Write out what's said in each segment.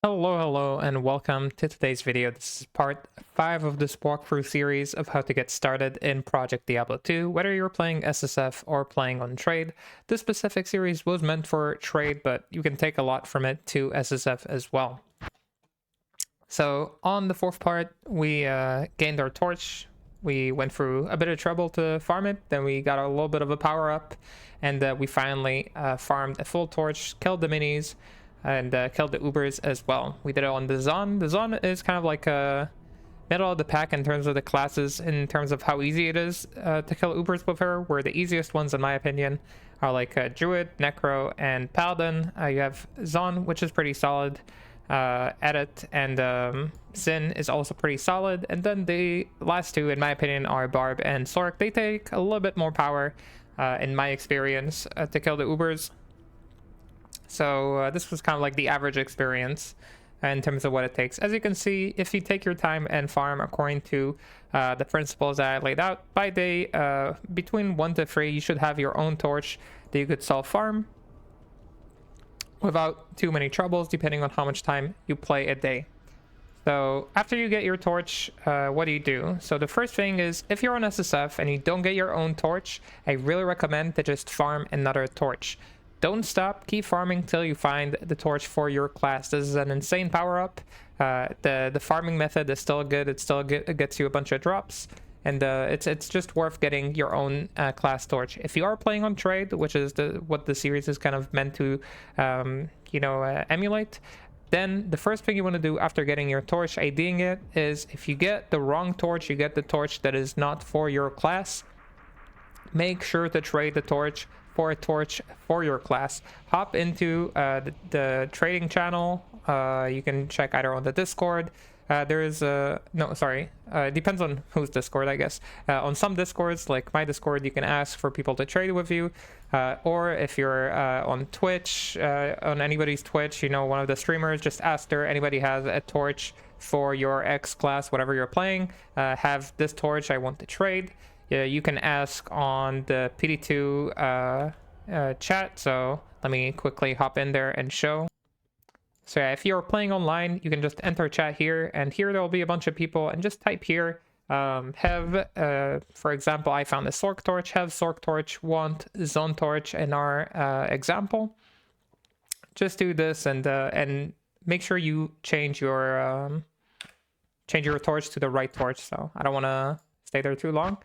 Hello, and welcome to today's video. This is part 5 of this walkthrough series of how to get started in Project Diablo 2, whether you're playing SSF or playing on trade. This specific series was meant for trade, but you can take a lot from it to SSF as well. So on the fourth part, we gained our torch. We went through a bit of trouble to farm it, then we got a little bit of a power up, and we finally farmed a full torch, killed the minis, and killed the Ubers as well. We did it on the Zon. The Zon is kind of like a middle of the pack in terms of the classes, in terms of how easy it is to kill Ubers with her, where the easiest ones, in my opinion, are like Druid, Necro, and Paladin. You have Zon, which is pretty solid. Edit and Sin is also pretty solid. And then the last two, in my opinion, are Barb and Sork. They take a little bit more power, in my experience, to kill the Ubers. So this was kind of like the average experience in terms of what it takes. As you can see, if you take your time and farm according to the principles that I laid out, by day between 1 to 3, you should have your own torch that you could self-farm without too many troubles, depending on how much time you play a day. So after you get your torch, what do? So the first thing is, if you're on SSF and you don't get your own torch, I really recommend to just farm another torch. Don't stop, keep farming till you find the torch for your class. This is an insane power-up. The farming method is still good. It gets you a bunch of drops, and it's just worth getting your own class torch. If you are playing on trade, which is what the series is kind of meant to emulate, then the first thing you want to do after getting your torch, IDing it, is if you get the wrong torch, you get the torch that is not for your class, make sure to trade the torch for a torch for your class. Hop into the trading channel. You can check either on the Discord. Depends on whose Discord, I guess. On some Discords, like my Discord, you can ask for people to trade with you. Or if you're on Twitch, on anybody's Twitch, one of the streamers, just ask her, anybody has a torch for your X class, whatever you're playing, have this torch, I want to trade. You can ask on the PD2 chat, so let me quickly hop in there and show. So yeah, if you're playing online, you can just enter chat here, and here there will be a bunch of people, and just type here, for example, I found a Sork torch, have Sork torch, want Zon torch in our example. Just do this and make sure you change your torch to the right torch, so I don't want to stay there too long.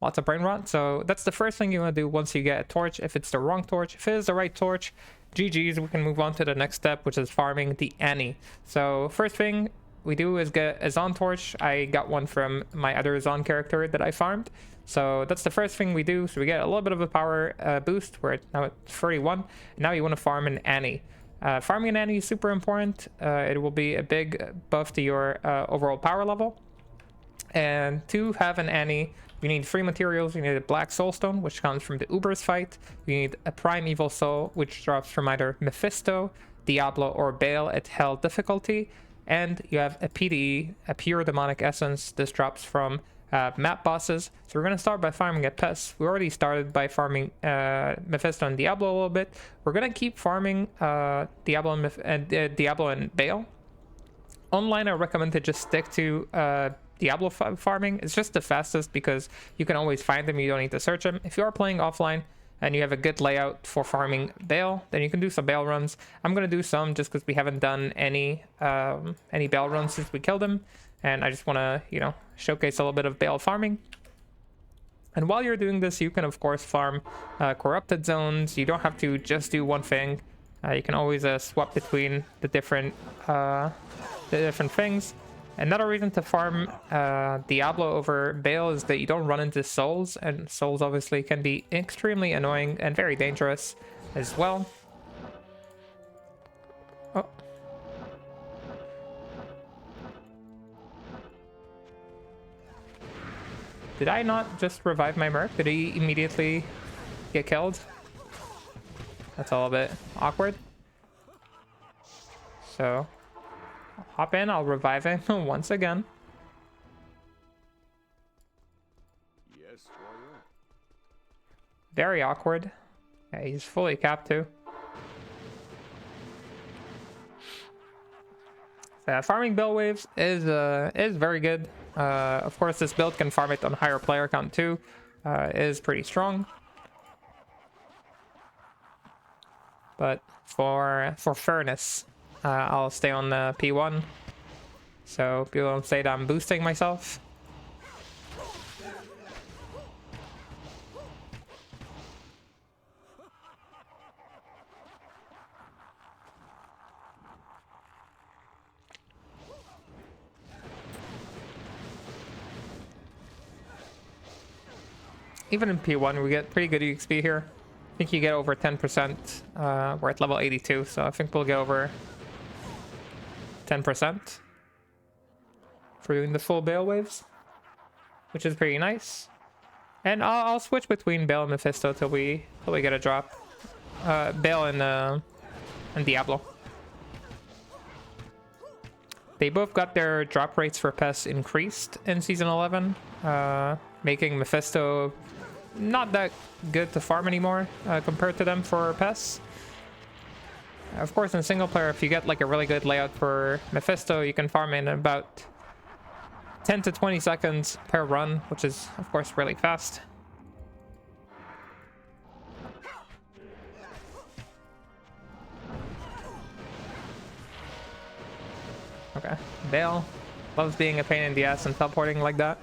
Lots of brain rot. So that's the first thing you want to do once you get a torch. If it's the wrong torch, if it is the right torch, GG's, we can move on to the next step, which is farming the Anni. So first thing we do is get a Zon torch. I got one from my other Zon character that I farmed. So that's the first thing we do. So we get a little bit of a power boost. We're now at 31. Now you want to farm an Anni. Farming an Anni is super important. It will be a big buff to your overall power level. And to have an Anni, you need 3 materials. You need a black soulstone, which comes from the Uber's fight. You need a prime evil soul, which drops from either Mephisto, Diablo, or Baal at hell difficulty. And you have a PDE, a pure demonic essence. This drops from map bosses. So we're going to start by farming a pest. We already started by farming Mephisto and Diablo a little bit. We're going to keep farming Diablo and Baal. Online, I recommend to just stick to Diablo farming. It's just the fastest because you can always find them. You don't need to search them. If you are playing offline and you have a good layout for farming Baal, then you can do some Baal runs. I'm going to do some just because we haven't done any Baal runs since we killed him. And I just want to, showcase a little bit of Baal farming. And while you're doing this, you can, of course, farm corrupted zones. You don't have to just do one thing. You can always swap between the different things. Another reason to farm Diablo over Baal is that you don't run into souls, and souls obviously can be extremely annoying and very dangerous as well. Oh. Did I not just revive my merc? Did he immediately get killed? That's a little bit awkward. So I'll hop in, I'll revive him once again. Yes, very awkward. Yeah, he's fully capped too. Farming Baal waves is very good. Of course, this build can farm it on higher player count too. Is pretty strong. But for fairness, I'll stay on the P1. So people don't say that I'm boosting myself. Even in P1, we get pretty good EXP here. I think you get over 10%. We're at level 82, so I think we'll get over 10% for doing the full Baal waves, which is pretty nice. And I'll switch between Baal and Mephisto till we get a drop. Baal and Diablo. They both got their drop rates for pests increased in Season 11, making Mephisto not that good to farm anymore compared to them for pests. Of course, in single player, if you get like a really good layout for Mephisto, you can farm in about 10 to 20 seconds per run, which is of course really fast. Okay, Baal loves being a pain in the ass and teleporting like that.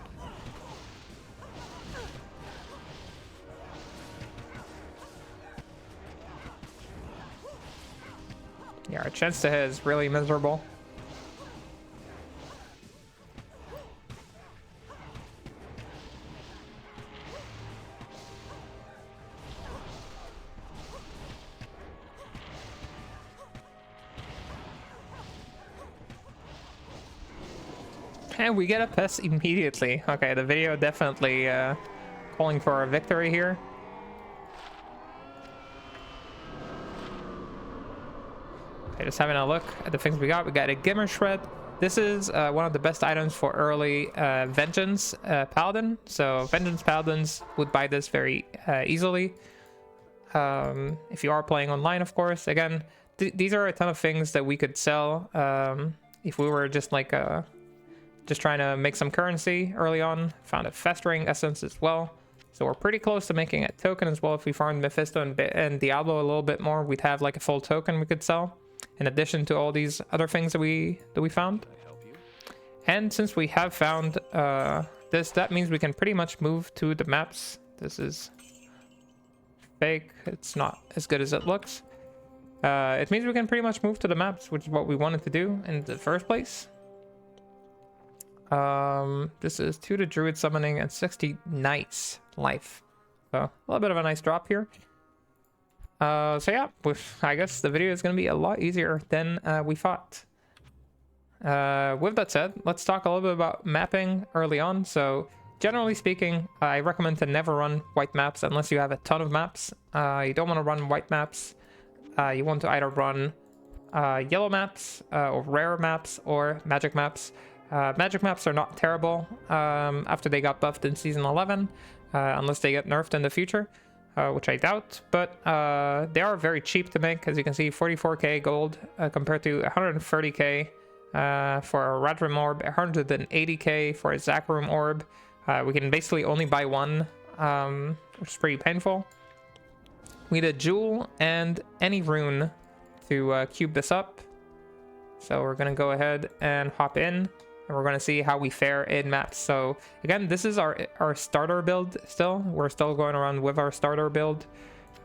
Yeah, our chance to hit is really miserable. And we get a pest immediately. Okay, the video definitely calling for a victory here. Okay, just having a look at the things we got. We got a Gimmer Shred. This is one of the best items for early Vengeance Paladin. So Vengeance Paladins would buy this very easily. If you are playing online, of course. Again, these are a ton of things that we could sell if we were just like just trying to make some currency early on. Found a Festering Essence as well. So we're pretty close to making a token as well. If we farmed Mephisto and Diablo a little bit more, we'd have like a full token we could sell, in addition to all these other things that we found. And since we have found this, that means we can pretty much move to the maps. This is fake. It's not as good as it looks. It means we can pretty much move to the maps, which is what we wanted to do in the first place. This is 2 to Druid Summoning and 60 Knights life. So a little bit of a nice drop here. So yeah, I guess the video is going to be a lot easier than we thought. With that said, let's talk a little bit about mapping early on. So generally speaking, I recommend to never run white maps unless you have a ton of maps. You don't want to run white maps. You want to either run yellow maps or rare maps or magic maps. Magic maps are not terrible after they got buffed in Season 11, unless they get nerfed in the future. Which I doubt, but they are very cheap to make. As you can see, 44k gold compared to 130k for a Radrim Orb, 180k for a Zakarum Orb. We can basically only buy one, which is pretty painful. We need a Jewel and any rune to cube this up. So we're going to go ahead and hop in. And we're going to see how we fare in maps. So again, this is our starter build still. We're still going around with our starter build.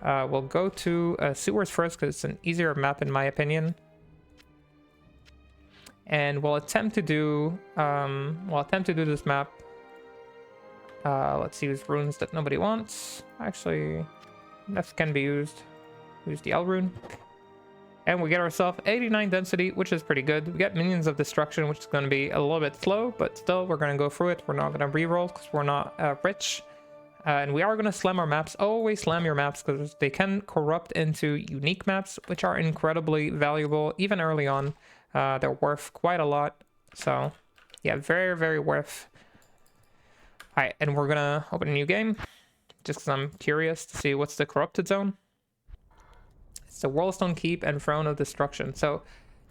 We'll go to Sewers first because it's an easier map in my opinion. And we'll attempt to do this map. Let's use runes that nobody wants. Actually, that can be used. Use the L rune. And we get ourselves 89 density, which is pretty good. We get Minions of Destruction, which is going to be a little bit slow, but still, we're going to go through it. We're not going to reroll because we're not rich. And we are going to slam our maps. Always slam your maps because they can corrupt into unique maps, which are incredibly valuable, even early on. They're worth quite a lot. So, yeah, very, very worth. All right, and we're going to open a new game just because I'm curious to see what's the corrupted zone. It's the Whirlstone Keep and Throne of Destruction. So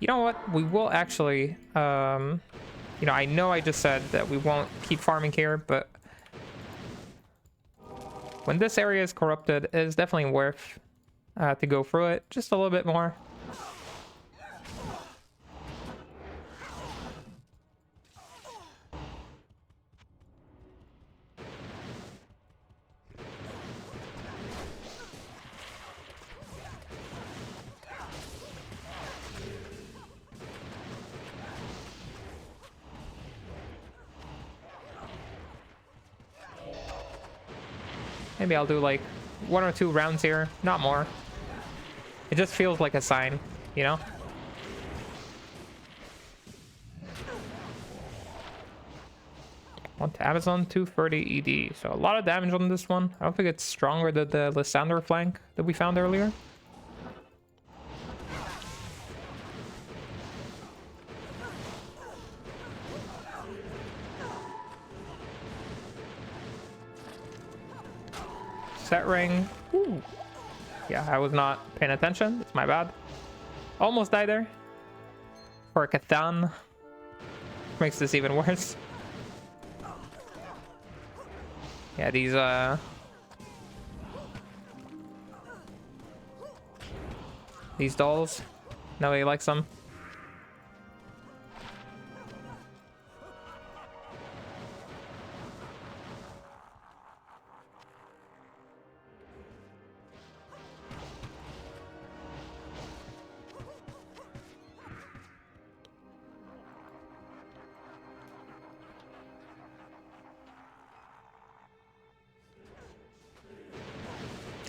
You know what? We will actually, you know I just said that we won't keep farming here, but when this area is corrupted, it is definitely worth to go through it just a little bit more. Maybe I'll do like 1 or 2 rounds here, not more. It just feels like a sign, you know? Want Amazon 230 ED. So a lot of damage on this one. I don't think it's stronger than the Lysander flank that we found earlier. Set ring. Ooh. Yeah, I was not paying attention. It's my bad. Almost died there. For a Catan. Makes this even worse. Yeah, these dolls. Nobody likes them.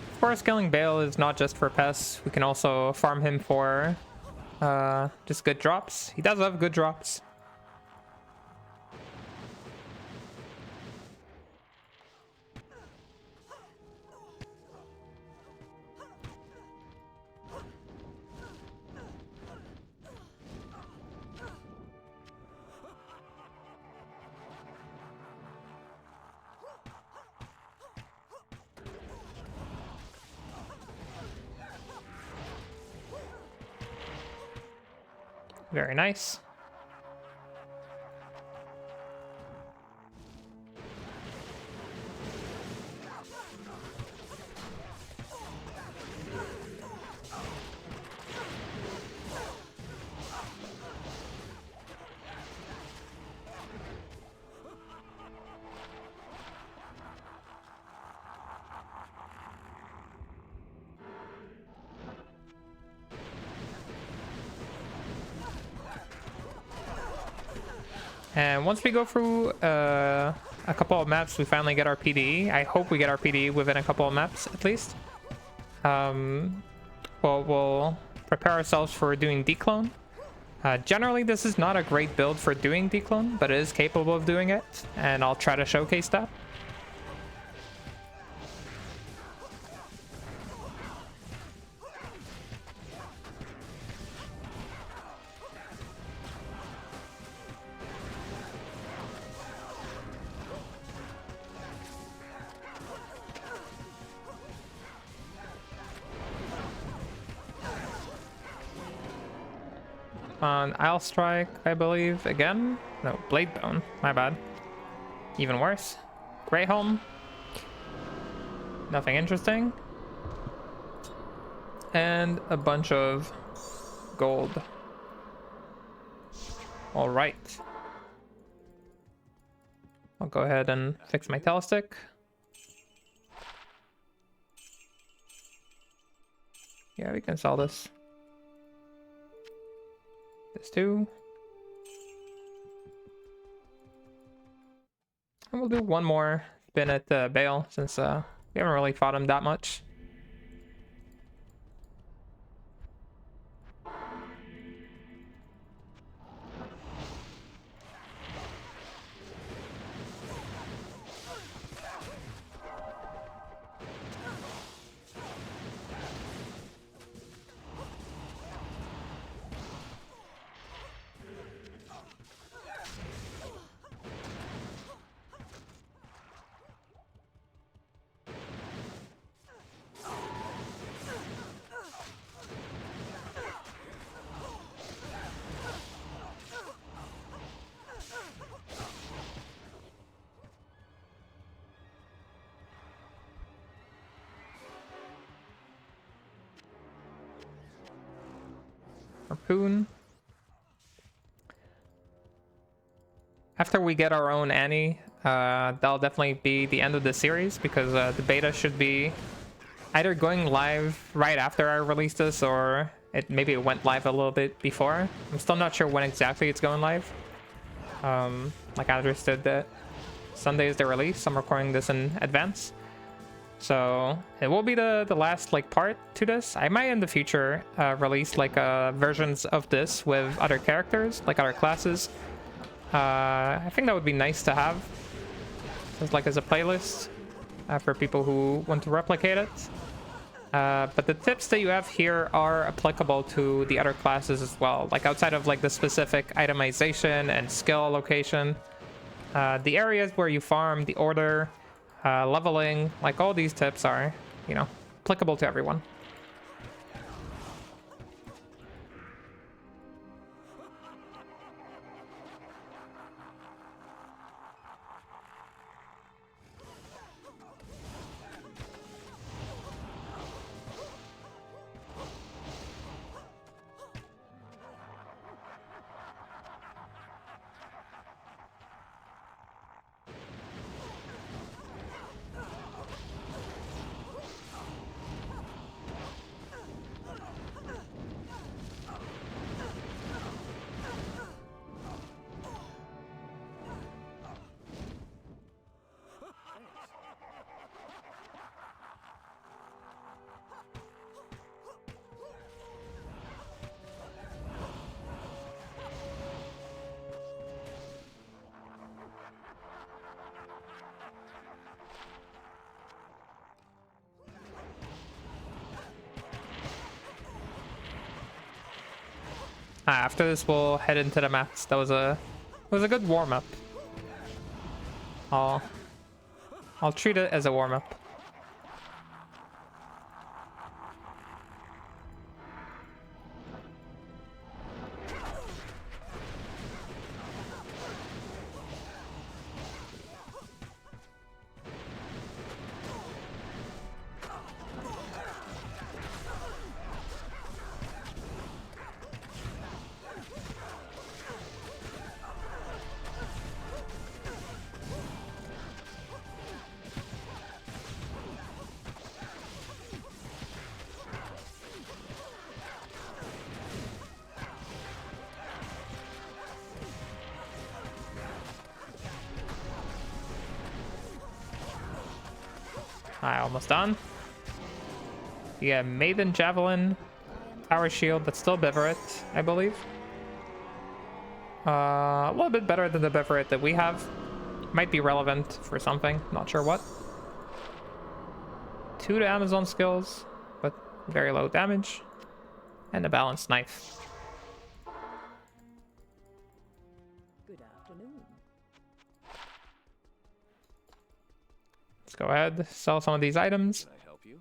Of course, killing Baal is not just for pests. We can also farm him for just good drops. He does have good drops. Very nice. And once we go through a couple of maps, we finally get our PDE. I hope we get our PDE within a couple of maps, at least. We'll prepare ourselves for doing Dclone. Generally, this is not a great build for doing Dclone, but it is capable of doing it, and I'll try to showcase that. On Isle Strike, I believe, again? No, Blade Bone, my bad. Even worse. Greyholm. Nothing interesting. And a bunch of gold. Alright. I'll go ahead and fix my telestick. Yeah, we can sell this. This too. And we'll do one more spin at Baal, since we haven't really fought him that much. Harpoon. After we get our own Annie, that'll definitely be the end of the series, because the beta should be either going live right after I release this, or maybe it went live a little bit before. I'm still not sure when exactly it's going live. Like I understood that Sunday is the release. I'm recording this in advance. So it will be the last like part to this. I might in the future release like versions of this with other characters, like other classes. I think that would be nice to have, just like as a playlist for people who want to replicate it. But the tips that you have here are applicable to the other classes as well, like outside of like the specific itemization and skill allocation. The areas where you farm, the order, leveling, like all these tips are, you know, applicable to everyone. After this, we'll head into the maps. That was a good warm-up. I'll treat it as a warm-up. Almost done. Yeah, Maiden Javelin, Power Shield, but still Beverett, I believe. A little bit better than the Beverett that we have. Might be relevant for something, not sure what. 2 to Amazon skills, but very low damage. And a balanced knife. Good afternoon. Let's go ahead, sell some of these items. Can I help you?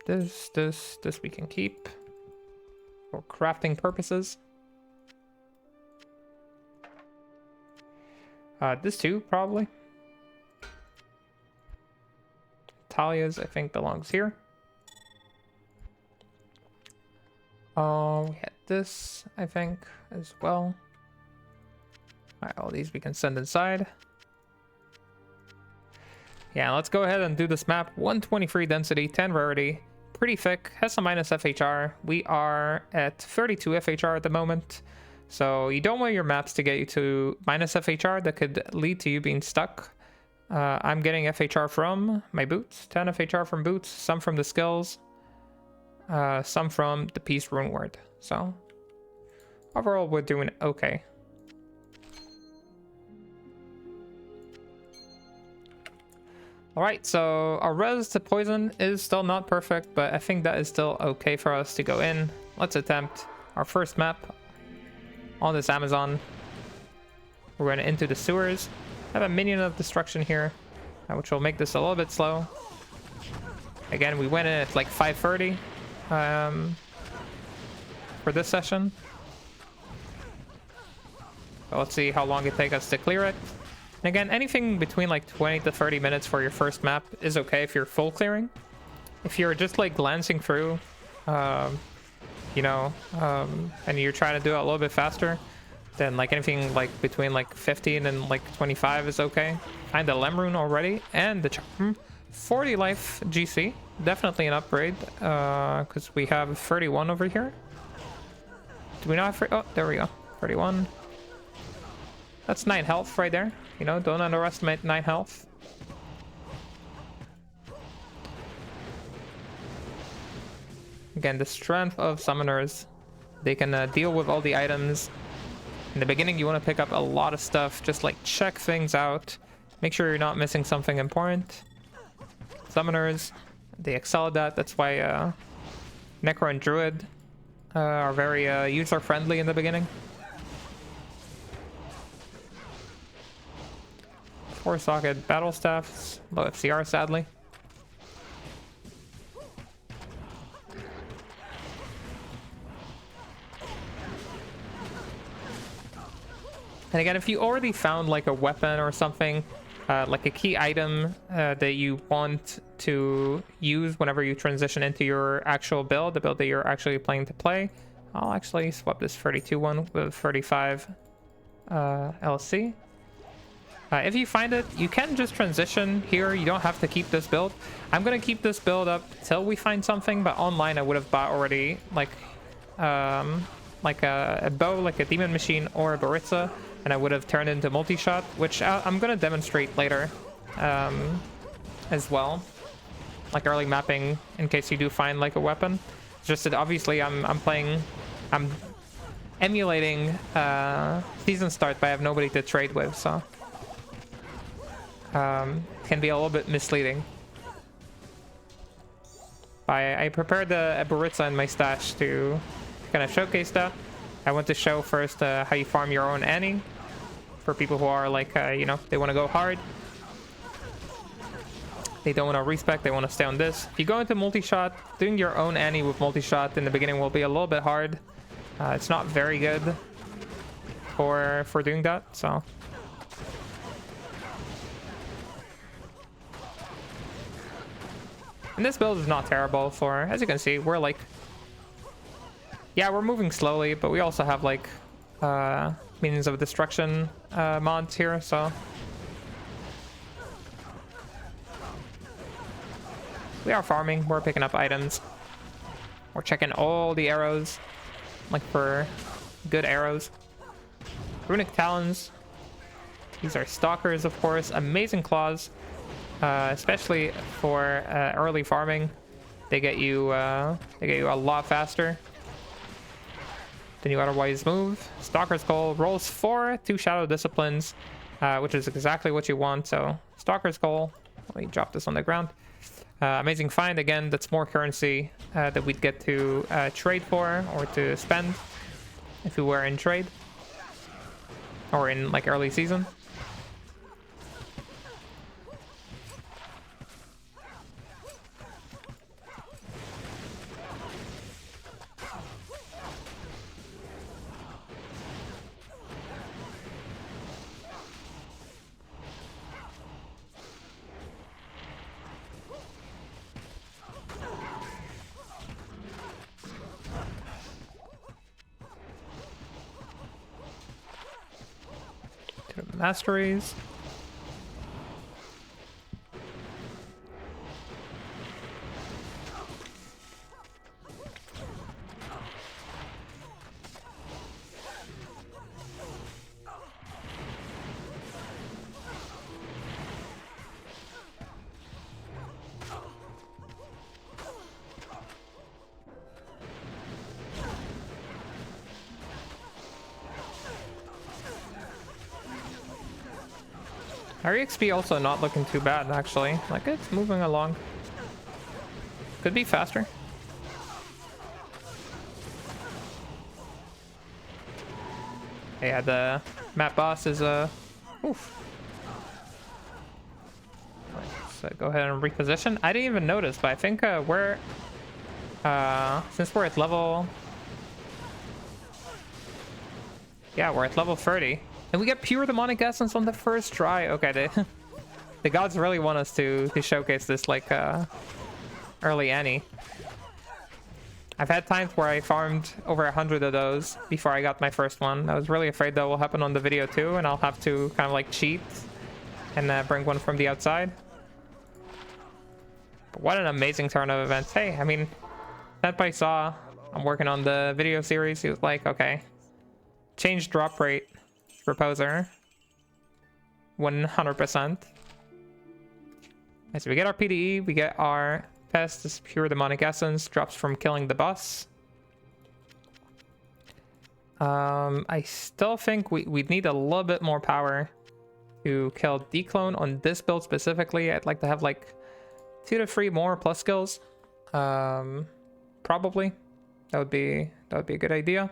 This we can keep for crafting purposes. This too, probably. Talia's, I think, belongs here. We had this, I think, as well. Alright, all these we can send inside. Yeah, let's go ahead and do this map. 123 density, 10 rarity, pretty thick, has some minus FHR. We are at 32 FHR at the moment. So you don't want your maps to get you to minus FHR. That could lead to you being stuck. I'm getting FHR from my boots, 10 FHR from boots, some from the skills, some from the Peace Rune Word. So overall, we're doing okay. Alright, so our res to poison is still not perfect, but I think that is still okay for us to go in. Let's attempt our first map on this Amazon. We're going into the sewers. I have a minion of destruction here, which will make this a little bit slow. Again, we went in at like 5:30 for this session. So let's see how long it takes us to clear it. And again, anything between like 20 to 30 minutes for your first map is okay if you're full clearing. If you're just like glancing through, you know, and you're trying to do it a little bit faster, then like anything like between like 15 and like 25 is okay. Find the Lem Rune already and the charm. 40 life GC, definitely an upgrade, because we have 31 over here. Do we not have, oh, there we go, 31. That's 9 health right there. You know, don't underestimate 9 health. Again, the strength of summoners. They can deal with all the items. In the beginning, you want to pick up a lot of stuff. Just like check things out. Make sure you're not missing something important. Summoners, they excel at that. That's why Necro and Druid are very user-friendly in the beginning. 4-socket battle staffs. Low FCR, sadly. And again, if you already found like a weapon or something, like a key item that you want to use whenever you transition into your actual build, the build that you're actually planning to play, I'll actually swap this 32 one with 35 LC. If you find it, you can just transition here. You don't have to keep this build. I'm going to keep this build up till we find something, but online I would have bought already like a bow, like a demon machine or a Baritza, and I would have turned into multi-shot, which I'm going to demonstrate later as well, like early mapping in case you do find like a weapon. It's just that obviously I'm emulating season start, but I have nobody to trade with, so can be a little bit misleading. I prepared a Baritza in my stash to kind of showcase that. I want to show first how you farm your own Anni for people who are like, you know, they want to go hard. They don't want to respec, they want to stay on this. If you go into multi-shot, doing your own Anni with multi-shot in the beginning will be a little bit hard. It's not very good for doing that, so. And this build is not terrible for, as you can see, we're like, yeah, we're moving slowly, but we also have like Means of Destruction mods here, so we are farming, we're picking up items, we're checking all the arrows, like for good arrows. Runic Talons, these are stalkers, of course. Amazing Claws, especially for early farming. They get you a lot faster than you otherwise move. Stalker's Skull rolls 4, 2 Shadow Disciplines, which is exactly what you want. So Stalker's Skull, let me drop this on the ground. Amazing Find, again, that's more currency that we'd get to trade for or to spend if we were in trade or in like early season. Masteries. Our EXP also not looking too bad, actually. Like, it's moving along. Could be faster. Yeah, the map boss is oof. Let's go ahead and reposition. I didn't even notice, but I think we're since we're at level, yeah, we're at level 30. And we get pure demonic essence on the first try. Okay, the gods really want us to showcase this like early Anni. I've had times where I farmed over 100 of those before I got my first one. I was really afraid that will happen on the video too, and I'll have to kind of like cheat and bring one from the outside. But what an amazing turn of events. Hey, I mean, Senpai saw I'm working on the video series. He was like, okay, change drop rate, proposer, 100%. So we get our PDE, we get our Pest, this pure demonic essence, drops from killing the boss. I still think we'd need a little bit more power to kill Dclone on this build specifically. I'd like to have like 2 to 3 more plus skills. Probably. That would be a good idea.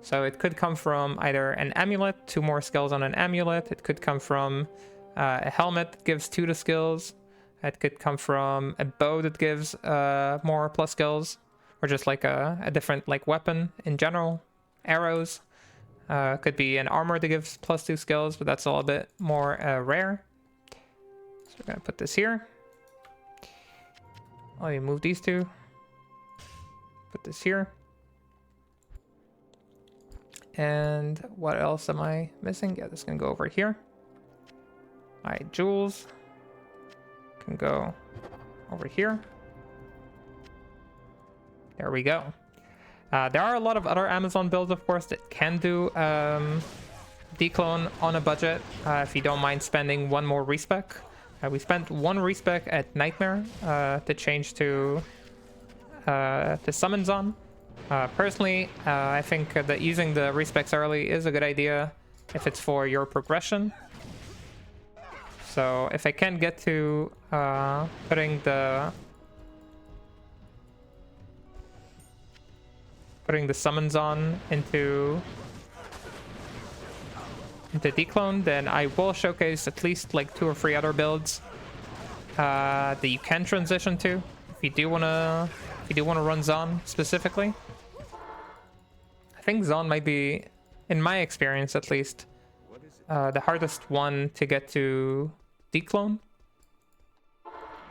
So it could come from either an amulet, 2 more skills on an amulet. It could come from a helmet that gives 2 to skills. It could come from a bow that gives more plus skills, or just like a different like weapon in general. Arrows. Could be an armor that gives +2 skills, but that's a little bit more rare. So we're gonna put this here. Let me move these 2. Put this here. And what else am I missing? Yeah, this is gonna go over here. Alright, jewels. Can go over here. There we go. There are a lot of other Amazon builds, of course, that can do Dclone on a budget, if you don't mind spending 1 more respec. We spent 1 respec at Nightmare to change to SummonZon. Personally, I think that using the respecs early is a good idea if it's for your progression. So if I can get to putting the SummonZon into Dclone, then I will showcase at least like 2 or 3 other builds that you can transition to if you do wanna run Zon specifically. I think Zon might be, in my experience at least, the hardest one to get to Dclone.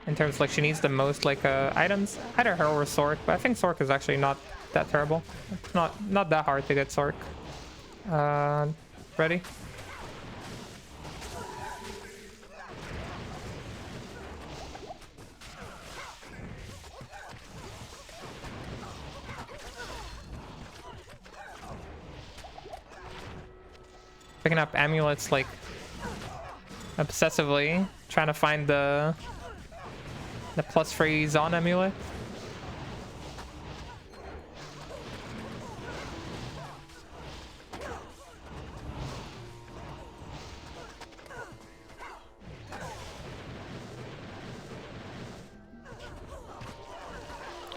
In terms of, like, she needs the most like items, either her or Sork, but I think Sork is actually not that terrible. It's not that hard to get Sork. Ready? Picking up amulets like obsessively, trying to find the +3 Zon amulet.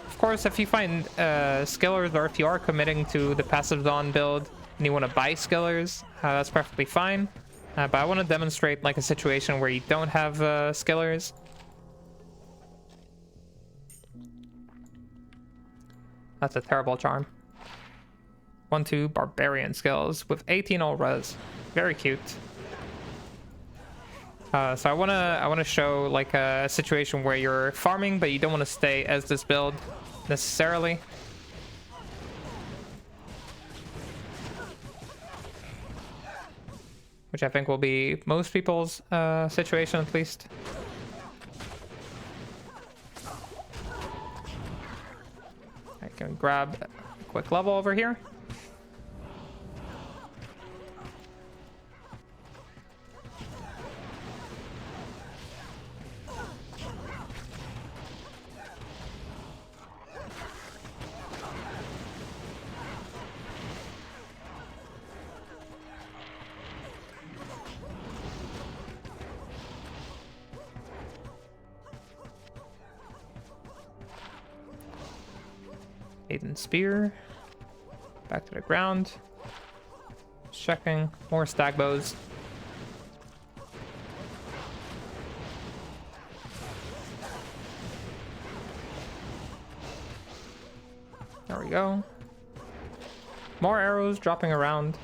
Of course, if you find skillers, or if you are committing to the passive Zon build and you want to buy skillers, that's perfectly fine. But I want to demonstrate like a situation where you don't have skillers. That's a terrible charm. 1-2 barbarian skills with 18 all res. Very cute. So I wanna show like a situation where you're farming, but you don't want to stay as this build necessarily. Which I think will be most people's situation, at least. I can grab a quick level over here. Aiden spear. Back to the ground. Checking. More stag bows. There we go. More arrows dropping around.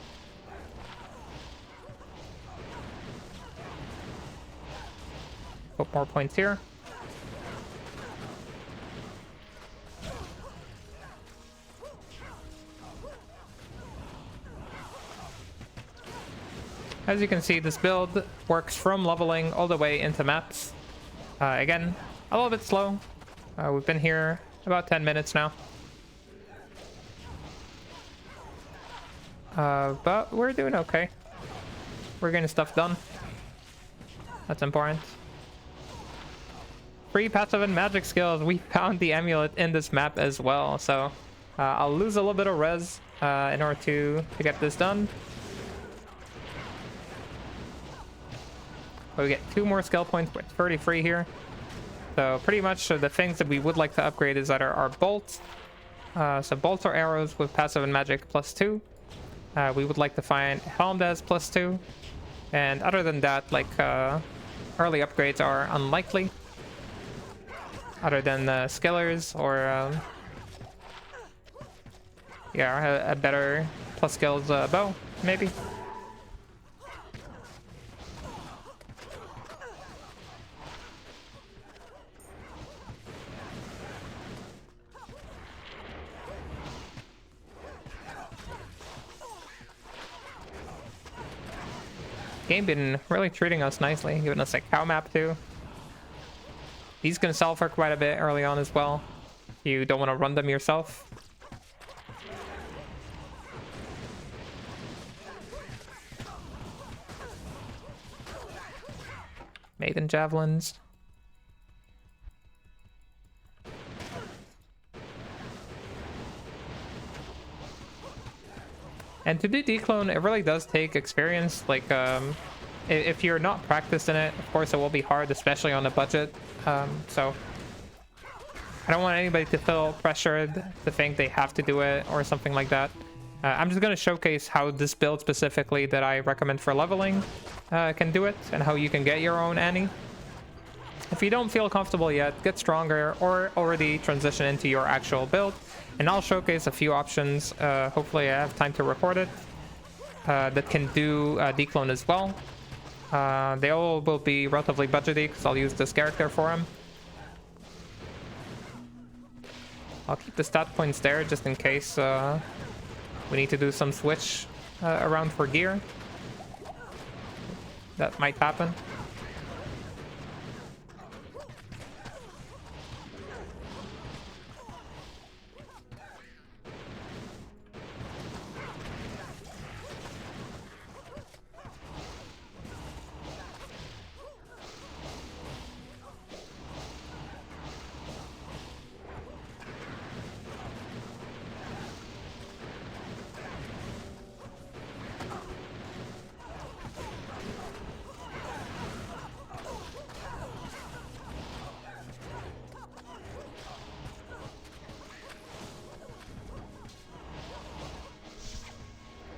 Put more points here. As you can see, this build works from leveling all the way into maps. Again, a little bit slow. We've been here about 10 minutes now. But we're doing okay. We're getting stuff done. That's important. Free passive and magic skills. We found the amulet in this map as well. So I'll lose a little bit of res in order to get this done. But we get 2 more skill points. We're 30 free here. So pretty much the things that we would like to upgrade is either our bolts. So bolts or arrows with passive and magic +2. We would like to find helm that has +2. And other than that, like early upgrades are unlikely. Other than skillers or yeah, a better plus skills bow, maybe. Game been really treating us nicely, giving us a cow map too. These can sell for quite a bit early on as well. You don't want to run them yourself. Maiden javelins. And to do Dclone, it really does take experience. Like, if you're not practiced in it, of course it will be hard, especially on a budget. So I don't want anybody to feel pressured to think they have to do it or something like that. I'm just going to showcase how this build specifically that I recommend for leveling can do it, and how you can get your own Annie. If you don't feel comfortable yet, get stronger or already transition into your actual build. And I'll showcase a few options. Hopefully I have time to record it. That can do Dclone as well. They all will be relatively budgety because I'll use this character for him. I'll keep the stat points there just in case we need to do some switch around for gear. That might happen.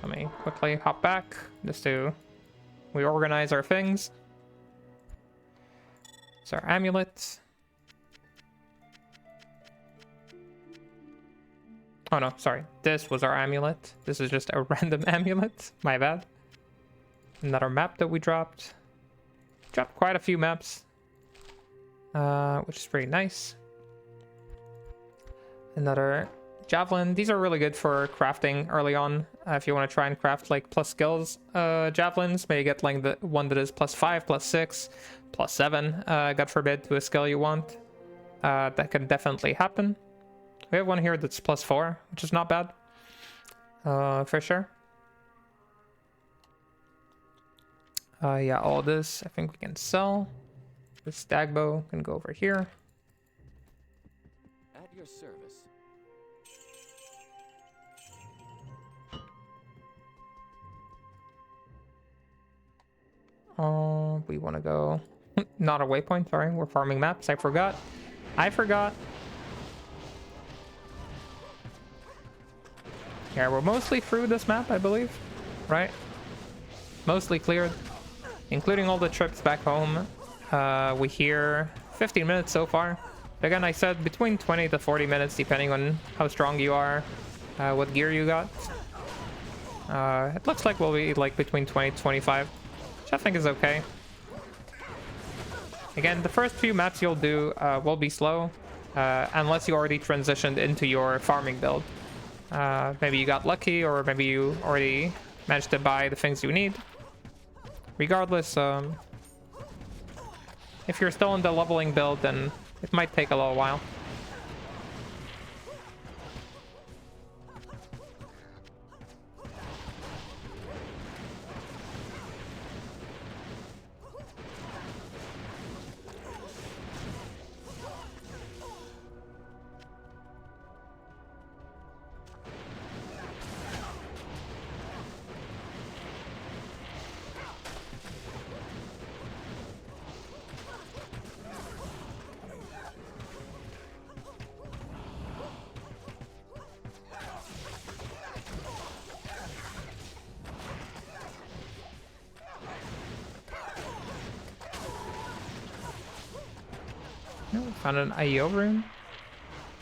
Let me quickly hop back just to reorganize our things. It's our amulet. Oh no, sorry. This was our amulet. This is just a random amulet. My bad. Another map that we dropped. Dropped quite a few maps. Which is pretty nice. Another javelin. These are really good for crafting early on. If you want to try and craft like plus skills javelins, maybe get like the one that is +5, +6, +7, God forbid, to a skill you want. That can definitely happen. We have one here that's +4, which is not bad. For sure. Yeah, all this I think we can sell. This stag bow can go over here. At your service. We want to go not a waypoint, sorry, we're farming maps. I forgot. Yeah, we're mostly through this map, I believe, right? Mostly cleared, including all the trips back home. We here 15 minutes so far. Again, I said between 20 to 40 minutes depending on how strong you are, what gear you got. It looks like we'll be like between 20 to 25, which I think is okay. Again, the first few maps you'll do will be slow, unless you already transitioned into your farming build. Maybe you got lucky, or maybe you already managed to buy the things you need. regardless, if you're still in the leveling build, then it might take a little while. Found an IEO rune.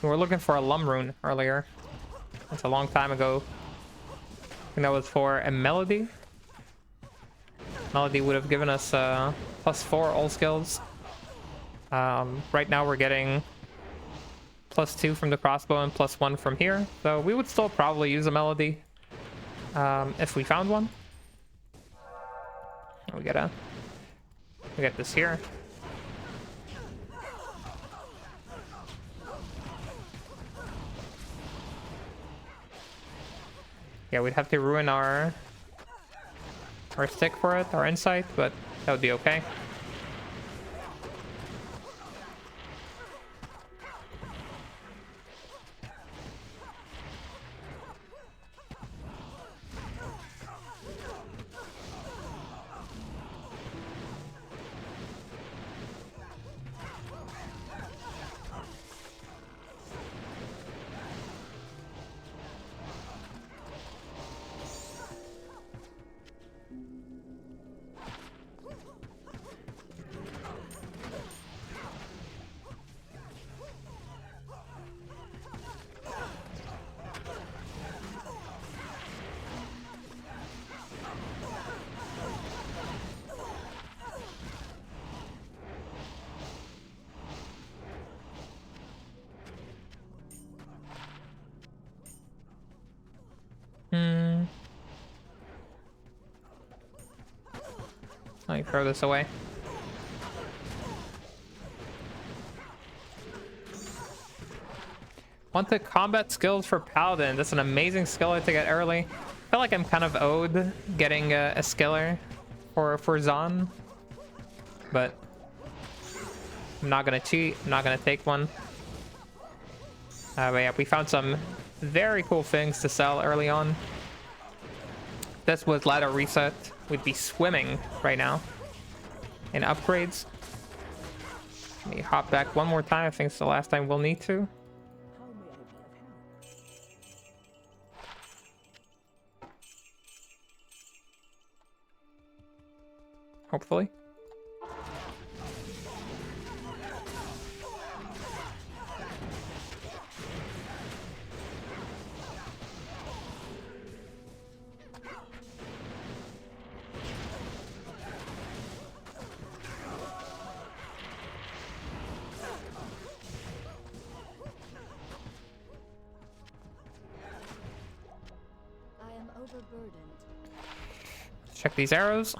We were looking for a Lum rune earlier. That's a long time ago. I think that was for a Melody. Melody would have given us +4 all skills. Right now we're getting +2 from the crossbow and +1 from here. So we would still probably use a Melody if we found one. We get this here. Yeah, we'd have to ruin our stick for it, our insight, but that would be okay. Let me throw this away. Want the combat skills for Paladin. That's an amazing skiller to get early. I feel like I'm kind of owed getting a skiller for Zon, but I'm not gonna cheat. I'm not gonna take one. But yeah, we found some very cool things to sell early on. This was ladder reset. We'd be swimming right now in upgrades. Let me hop back one more time. I think it's the last time we'll need to. How may I be of help? Hopefully. Overburdened. Check these arrows.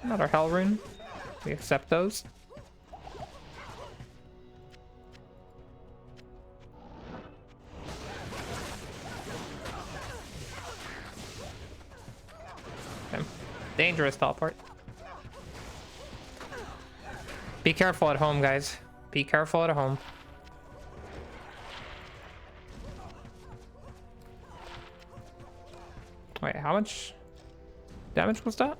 Another hell rune. We accept those. Dangerous teleport. Be careful at home, guys. Be careful at home. Wait, how much damage was that?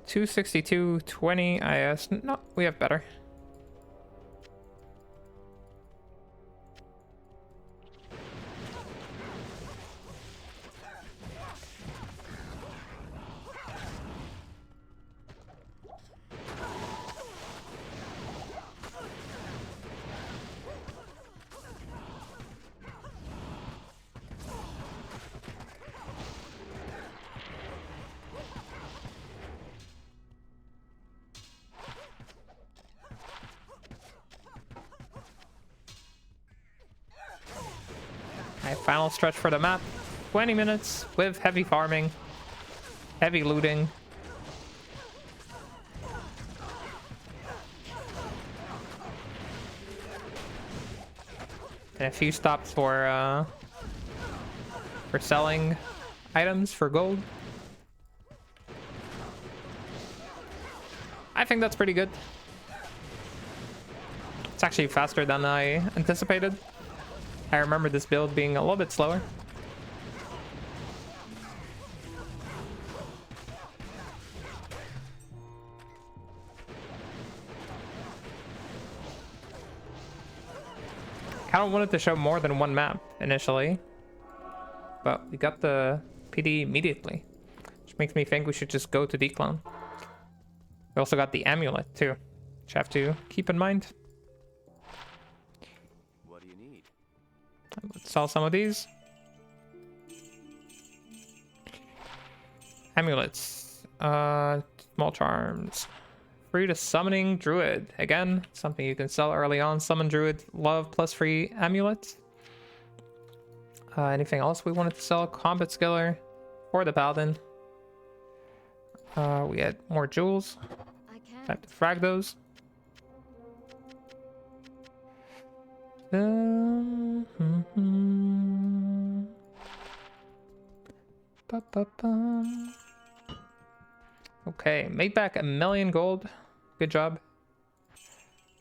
262, 20 IS. No, we have better. Final stretch for the map. 20 minutes with heavy farming, heavy looting. And a few stops for selling items for gold. I think that's pretty good. It's actually faster than I anticipated. I remember this build being a little bit slower. I don't want it to show more than one map initially, but we got the PD immediately, which makes me think we should just go to Dclone. We also got the amulet too, which I have to keep in mind. What do you need? Let's sell some of these. Amulets. Small charms. Free to summoning druid. Again, something you can sell early on. Summon druid. Love plus free amulets. Anything else we wanted to sell? Combat skiller. For the paladin. We had more jewels. Time to frag those. Okay, made back 1 million gold. Good job.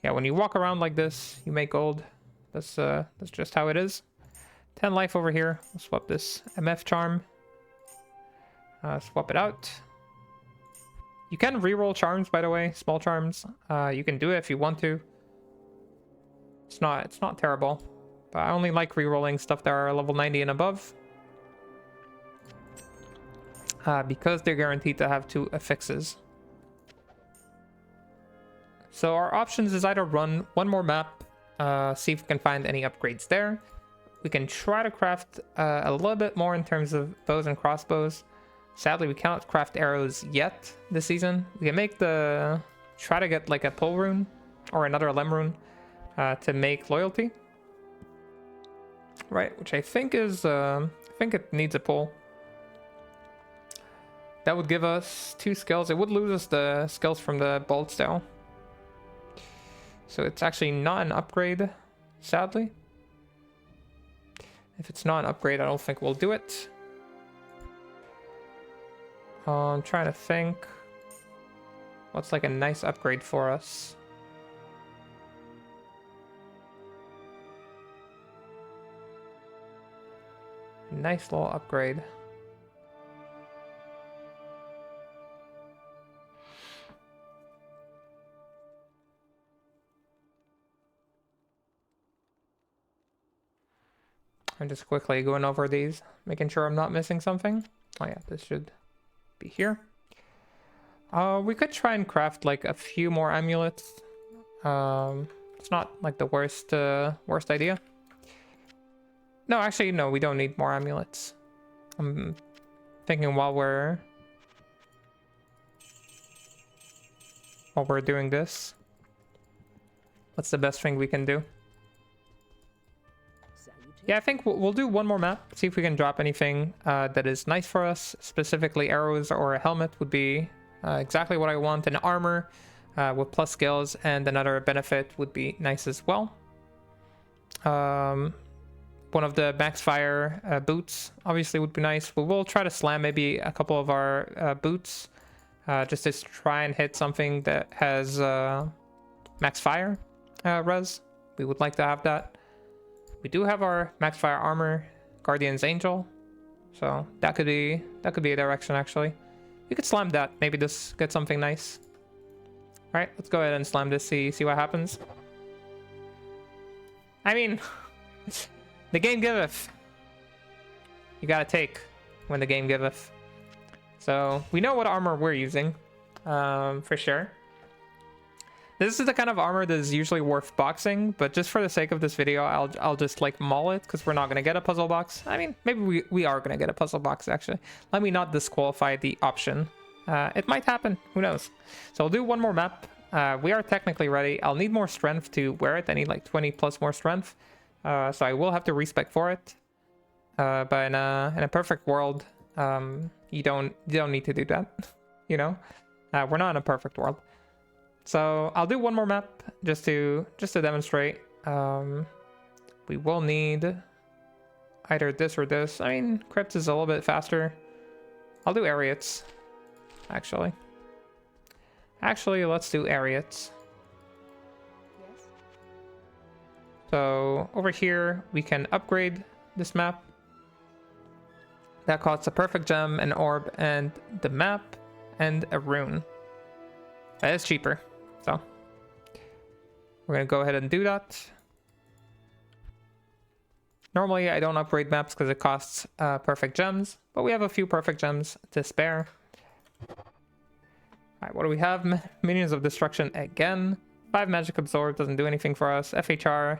Yeah, when you walk around like this, you make gold. That's just how it is. 10 life over here. We'll swap this MF charm. Swap it out. You can reroll charms, by the way, small charms. You can do it if you want to. It's not terrible, but I only like rerolling stuff that are level 90 and above. Because they're guaranteed to have 2 affixes. So our options is either run one more map, see if we can find any upgrades there. We can try to craft a little bit more in terms of bows and crossbows. Sadly, we cannot craft arrows yet this season. We can make try to get like a pull rune or another lem rune to make loyalty. Right, which I think is, I think it needs a pull. That would give us 2 skills. It would lose us the skills from the bolt style. So it's actually not an upgrade, sadly. If it's not an upgrade, I don't think we'll do it. I'm trying to think. What's like a nice upgrade for us? Nice little upgrade. I'm just quickly going over these, making sure I'm not missing something. Oh yeah, this should be here. We could try and craft like a few more amulets. It's not like the worst idea. No, actually, no, we don't need more amulets. I'm thinking while we're doing this, what's the best thing we can do? Yeah, I think we'll do one more map, see if we can drop anything that is nice for us. Specifically, arrows or a helmet would be exactly what I want. An armor with plus skills and another benefit would be nice as well. One of the max fire boots obviously would be nice. We will try to slam maybe a couple of our boots just to try and hit something that has max fire res. We would like to have that. We do have our max fire armor, Guardian's Angel, so that could be a direction actually. We could slam that. Maybe this gets something nice. All right, let's go ahead and slam this. See what happens. I mean, the game giveth. You gotta take when the game giveth. So we know what armor we're using, for sure. This is the kind of armor that is usually worth boxing, but just for the sake of this video, I'll just like maul it because we're not gonna get a puzzle box. I mean, maybe we are gonna get a puzzle box actually. Let me not disqualify the option. It might happen. Who knows? So I'll do one more map. We are technically ready. I'll need more strength to wear it. I need like 20 plus more strength. So I will have to respec for it. But in a perfect world, you don't need to do that. You know, we're not in a perfect world. So I'll do one more map just to demonstrate. We will need either this or this. I mean, Crypt is a little bit faster. I'll do Arreats, actually. Actually, let's do Arreats. Yes. So over here, we can upgrade this map. That costs a perfect gem, an orb, and the map, and a rune. That is cheaper. So we're gonna go ahead and do that. Normally, I don't upgrade maps because it costs perfect gems, but we have a few perfect gems to spare. Alright, what do we have? Minions of Destruction again. 5 Magic Absorb doesn't do anything for us. FHR,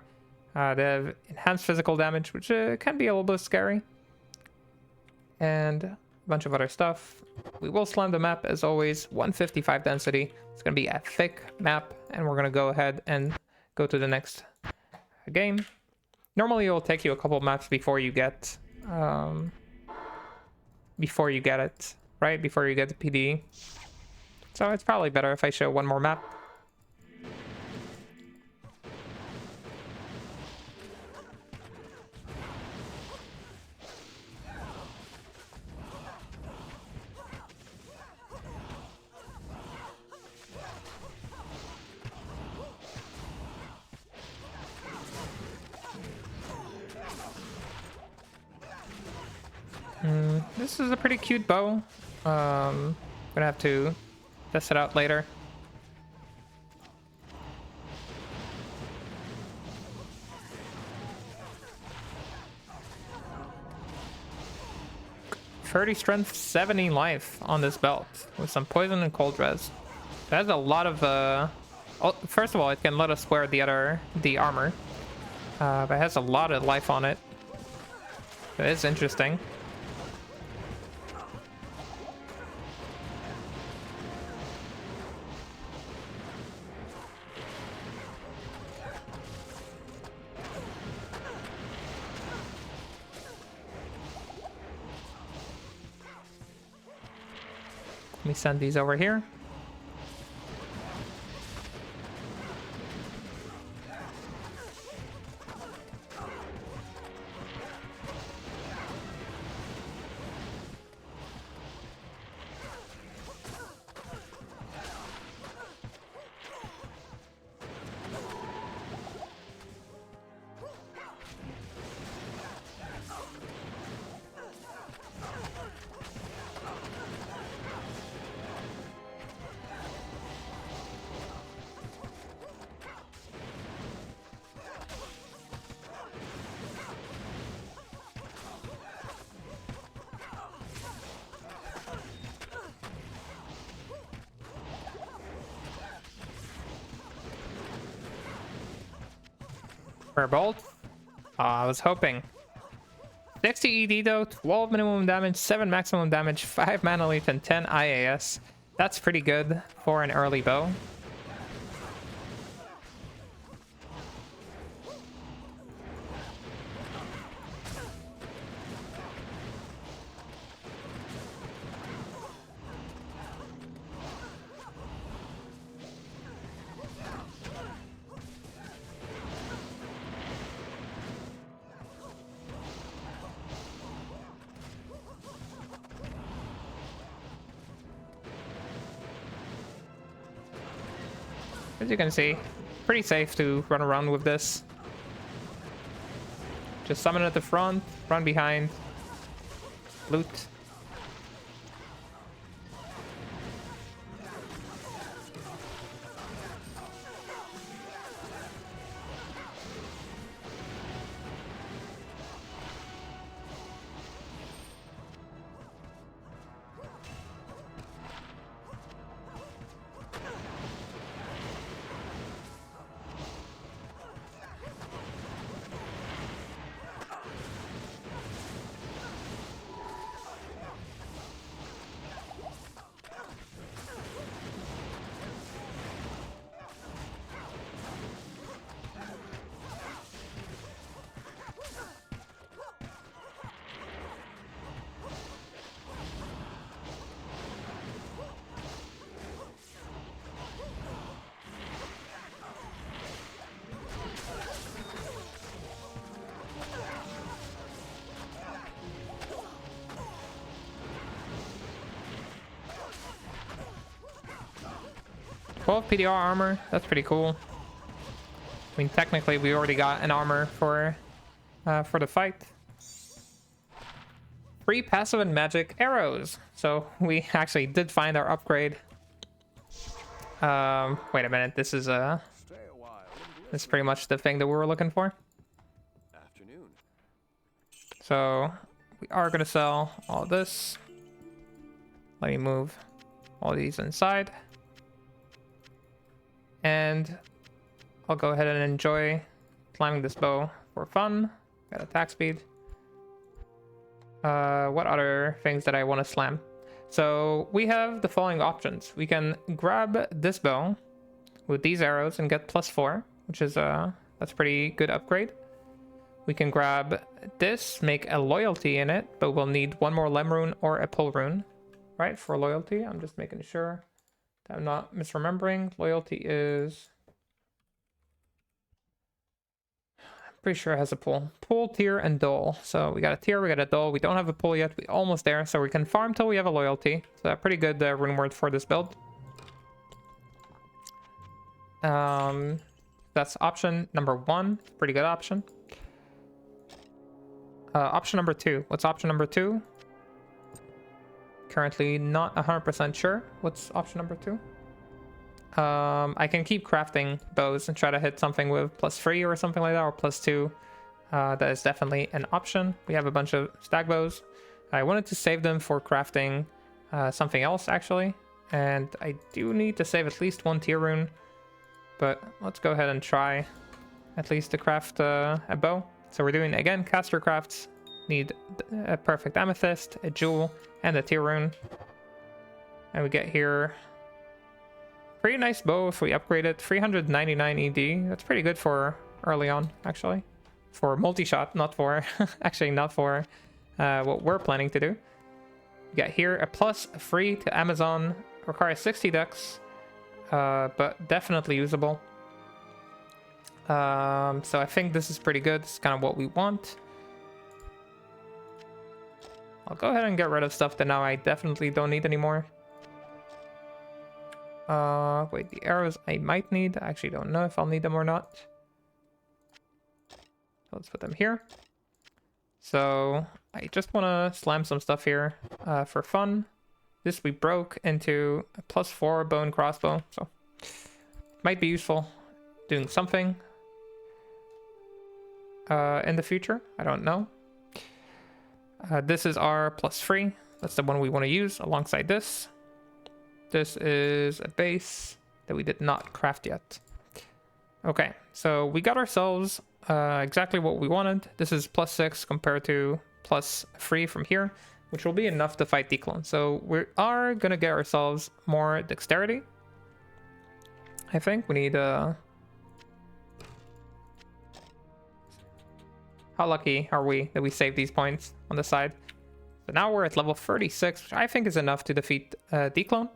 they have enhanced physical damage, which can be a little bit scary. And a bunch of other stuff. We will slam the map as always. 155 density. It's going to be a thick map, and we're going to go ahead and go to the next game. Normally, it will take you a couple maps before you get it, right? Before you get the PD. So it's probably better if I show one more map. This is a pretty cute bow. Gonna have to test it out later. .30 strength, 70 life on this belt with some poison and cold res. That has a lot of first of all, it can let us wear the armor, but it has a lot of life on it. That is interesting. Let me send these over here. Bolt. I was hoping. 60 ED though, 12 minimum damage, 7 maximum damage, 5 mana leaf, and 10 IAS. That's pretty good for an early bow. As you can see, pretty safe to run around with this. Just summon at the front, run behind, loot. 12 PDR armor. That's pretty cool. I mean, technically, we already got an armor for the fight. 3 passive and magic arrows. So we actually did find our upgrade. Wait a minute. This is pretty much the thing that we were looking for. Afternoon. So we are gonna sell all this. Let me move all these inside. And I'll go ahead and enjoy climbing this bow for fun. Got attack speed. What other things that I want to slam? So we have the following options. We can grab this bow with these arrows and get +4, which is that's a pretty good upgrade. We can grab this, make a loyalty in it, but we'll need 1 more lem rune or a pull rune, right? For loyalty, I'm just making sure that I'm not misremembering. Loyalty is, I'm pretty sure it has a pull. Pull, tier, and dole. So we got a tier, we got a dole. We don't have a pull yet. We're almost there. So we can farm till we have a loyalty. So a pretty good rune word for this build. That's option number 1. Pretty good option. Option number 2. What's option number 2? Currently not 100% sure. What's option number 2? I can keep crafting bows and try to hit something with +3 or something like that, or +2. That is definitely an option. We have a bunch of stag bows. I wanted to save them for crafting something else, actually. And I do need to save at least 1 tier rune. But let's go ahead and try at least to craft a bow. So we're doing, again, caster crafts. Need a perfect amethyst, a jewel, and a tier rune. And we get here pretty nice bow if we upgrade it. 399 ED. That's pretty good for early on, actually. For multi-shot, not for... actually, not for what we're planning to do. We got here a +3 to Amazon. Requires 60 dex. But definitely usable. So I think this is pretty good. This is kind of what we want. I'll go ahead and get rid of stuff that now I definitely don't need anymore. Wait, the arrows I might need. I actually don't know if I'll need them or not. Let's put them here. So I just want to slam some stuff here for fun. This we broke into a +4 bone crossbow, so it might be useful doing something in the future. I don't know. This is our +3. That's the one we want to use alongside this. This is a base that we did not craft yet. Okay, so we got ourselves exactly what we wanted. This is +6 compared to +3 from here, which will be enough to fight Dclone. So we are going to get ourselves more dexterity. I think we need... How lucky are we that we saved these points on the side? So now we're at level 36, which I think is enough to defeat Dclone.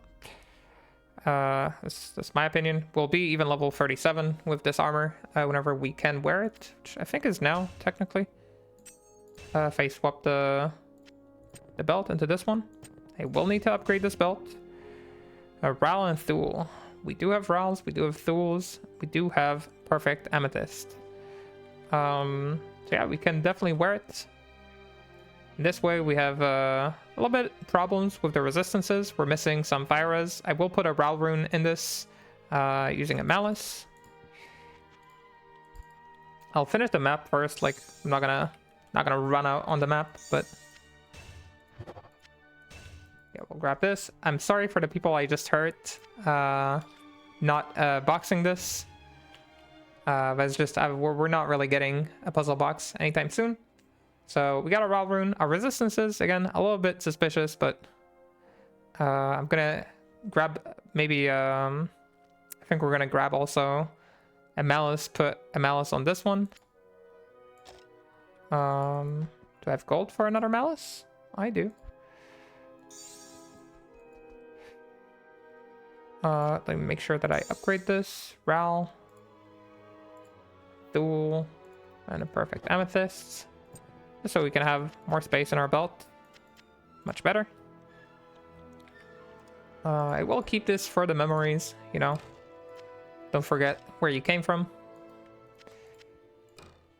That's my opinion. We'll be even level 37 with this armor whenever we can wear it, which I think is now, technically. If I swap the belt into this one. I will need to upgrade this belt. Ral and Thule. We do have Rals, we do have Thules, we do have perfect amethyst. So yeah, we can definitely wear it. This way we have a little bit problems with the resistances. We're missing some fire res. I will put a Ral rune in this using a malice. I'll finish the map first. Like, I'm not gonna run out on the map, but yeah, we'll grab this. I'm sorry for the people I just hurt not boxing this. But it's just we're not really getting a puzzle box anytime soon. So we got a Ral rune. Our resistances, again, a little bit suspicious, but I'm gonna grab maybe I think we're gonna grab also a malice, put a malice on this one. Do I have gold for another malice? I do. Let me make sure that I upgrade this. Ral, Thule, and a perfect amethyst. Just so we can have more space in our belt. Much better. I will keep this for the memories, you know. Don't forget where you came from.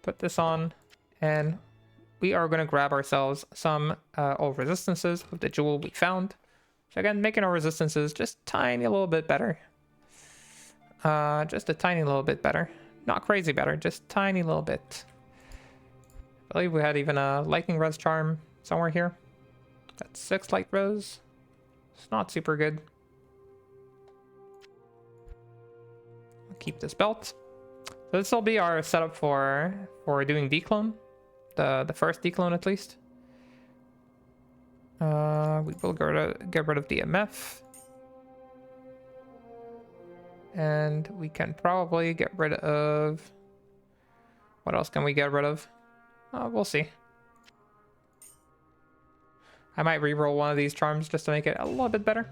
Put this on, and we are going to grab ourselves some old resistances with the jewel we found. So again, making our resistances just tiny a little bit better. Just a tiny little bit better. Not crazy better, just tiny little bit. I believe we had even a lightning res charm somewhere here. That's 6 light res. It's not super good. I'll keep this belt. So this will be our setup for doing Dclone. The first Dclone at least. We will get rid of the MF. And we can probably get rid of... What else can we get rid of? We'll see. I might reroll one of these charms just to make it a little bit better.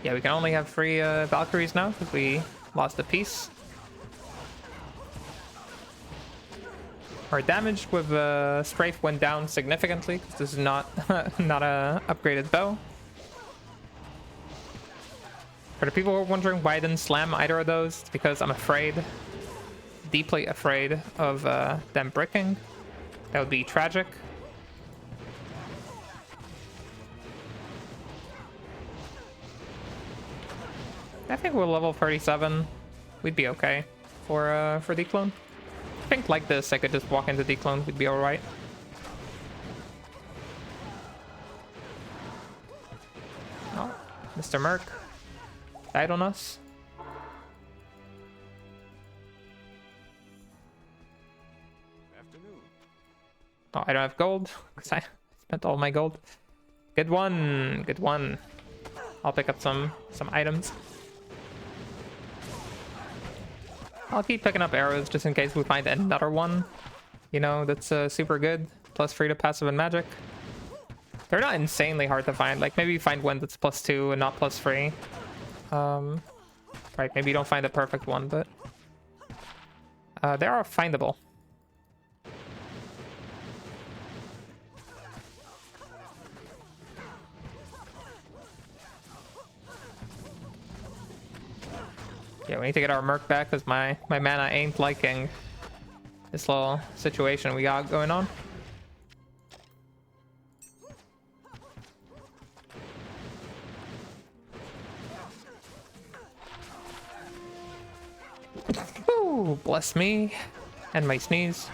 Yeah, we can only have 3 Valkyries now because we lost a piece. Our damage with Strafe went down significantly because this is not not a upgraded bow. For the people who are wondering why I didn't slam either of those, it's because I'm afraid, deeply afraid of them bricking. That would be tragic. I think we're level 37. We'd be okay for Dclone. I think like this, I could just walk into Dclone. We'd be all right. Oh, Mr. Merc died on us. Afternoon. Oh, I don't have gold because I spent all my gold. Good one, good one. I'll pick up some items. I'll keep picking up arrows just in case we find another one, you know, that's super good. Plus 3 to passive and magic. They're not insanely hard to find. Like, maybe you find one that's +2 and not +3. Right, maybe you don't find the perfect one, but they are findable. Yeah, we need to get our Merc back because my mana ain't liking this little situation we got going on. Ooh, bless me and my sneeze.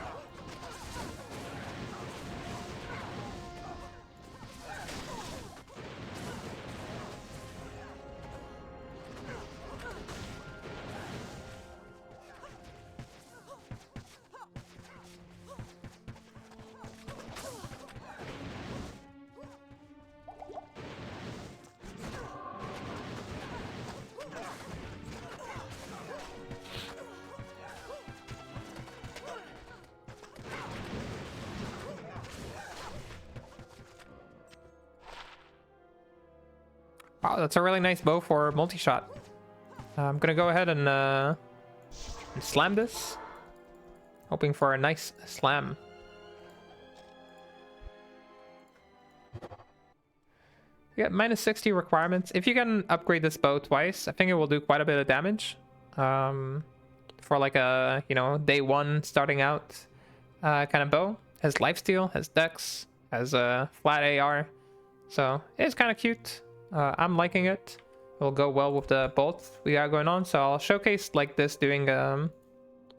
Wow, that's a really nice bow for multi-shot. I'm gonna go ahead and slam this. Hoping for a nice slam. We got -60 requirements. If you can upgrade this bow twice, I think it will do quite a bit of damage. For like a, you know, day 1 starting out kind of bow. Has lifesteal, has dex, has a flat AR. So it's kind of cute. I'm liking it. It'll go well with the bolt we got going on. So I'll showcase like this doing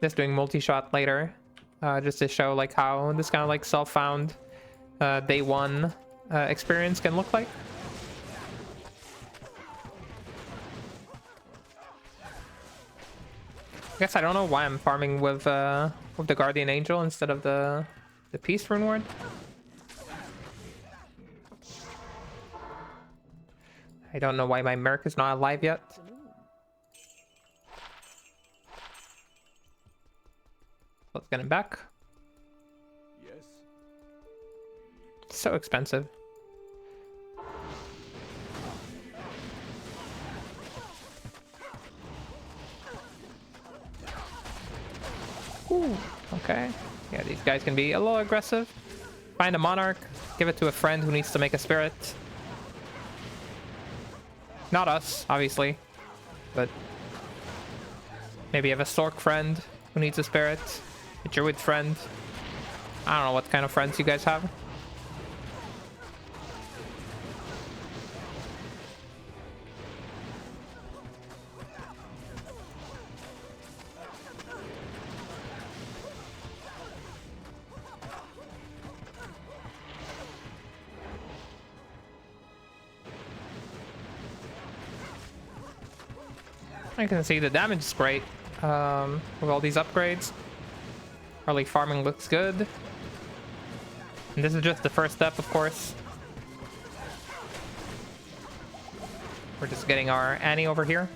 multi-shot later, just to show like how this kind of like self-found day 1 experience can look like. I guess I don't know why I'm farming with the Guardian Angel instead of the Peace Rune Ward. I don't know why my Merc is not alive yet. Let's get him back. Yes. So expensive. Ooh, okay. Yeah, these guys can be a little aggressive. Find a Monarch, give it to a friend who needs to make a Spirit. Not us, obviously, but maybe you have a Stork friend who needs a spirit, a Druid friend. I don't know what kind of friends you guys have. I can see the damage is great with all these upgrades. Early farming looks good. And this is just the first step, of course. We're just getting our Annie over here.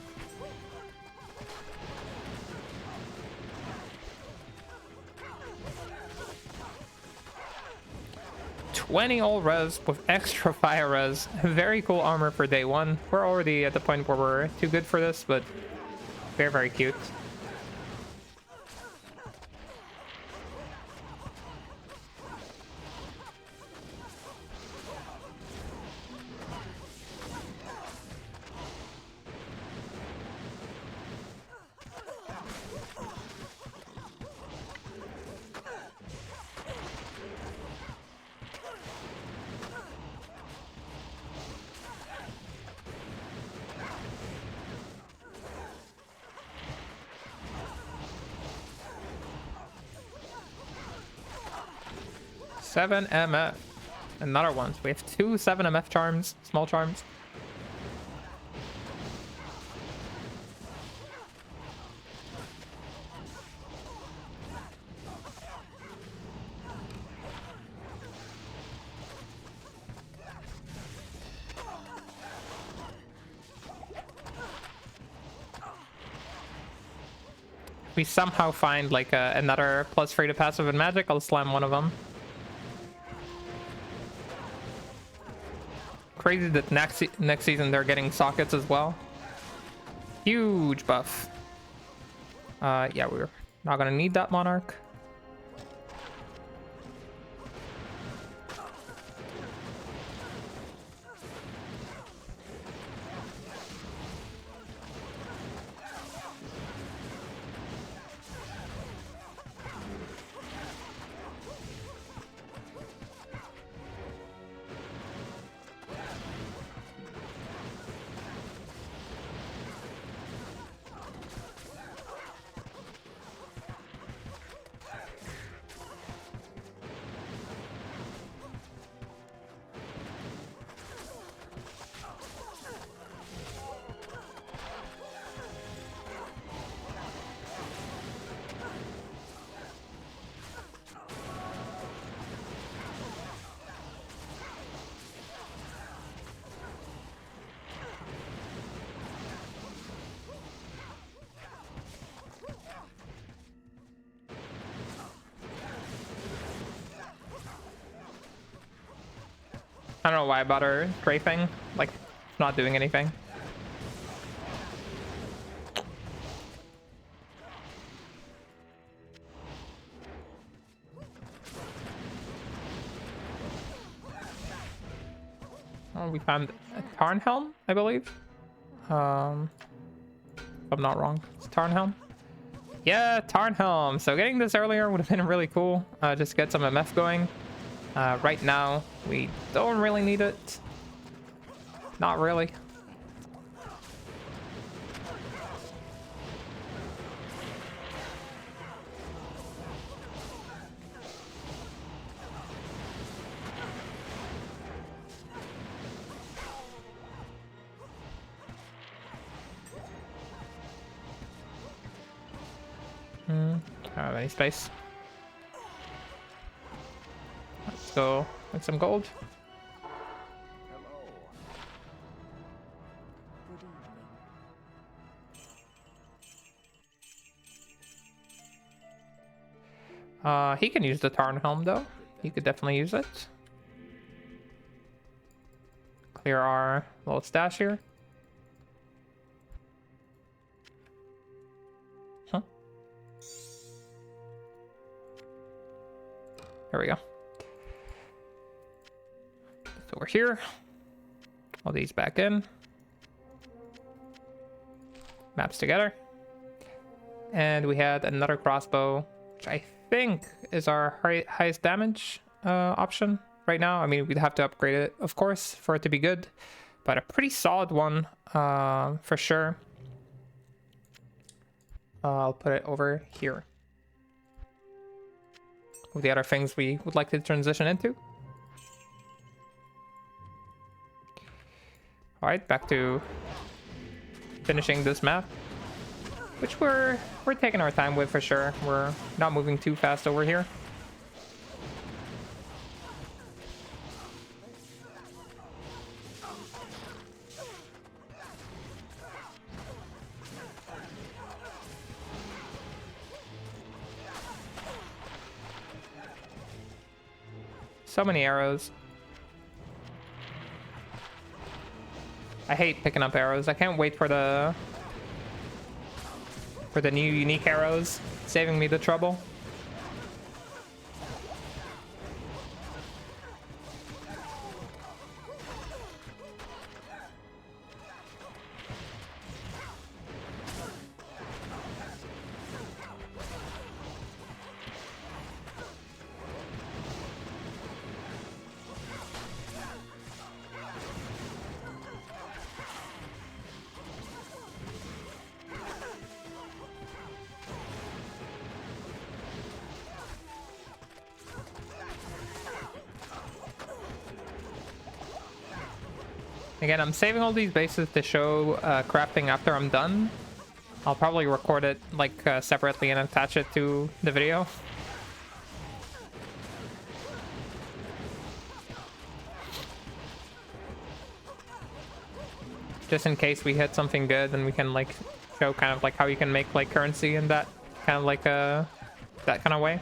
$20 all res with extra fire res. Very cool armor for day one. We're already at the point where we're too good for this, but very, very cute. Seven MF. Another one. So we have two 7 MF charms, small charms. If we somehow find like another +3 to passive and magic, I'll slam one of them. Crazy that next season they're getting sockets as well. Huge buff. Yeah, we're not gonna need that monarch. I don't know why I bought her strafing. Like, not doing anything. Oh, we found a Tarnhelm, I believe. If I'm not wrong. It's Tarnhelm. Yeah, Tarnhelm. So getting this earlier would have been really cool. Just get some MF going. Right now, we don't really need it. Not really. I don't have any space. Let's go with some gold. Hello. Good evening. He can use the Tarnhelm though. He could definitely use it. Clear our little stash here. Huh? There we go. So we're here. All these back in. maps together. And we had another crossbow, which I think is our highest damage option right now. I mean, we'd have to upgrade it, of course, for it to be good, but a pretty solid one for sure. I'll put it over here with the other things we would like to transition into. All right, back to finishing this map, which we're taking our time with for sure. We're not moving too fast over here. So many arrows. I hate picking up arrows. I can't wait for the new unique arrows, saving me the trouble. Again, I'm saving all these bases to show crafting after I'm done. I'll probably record it like separately and attach it to the video. Just in case we hit something good, and we can like show kind of like how you can make like currency in that kind of like that kind of way.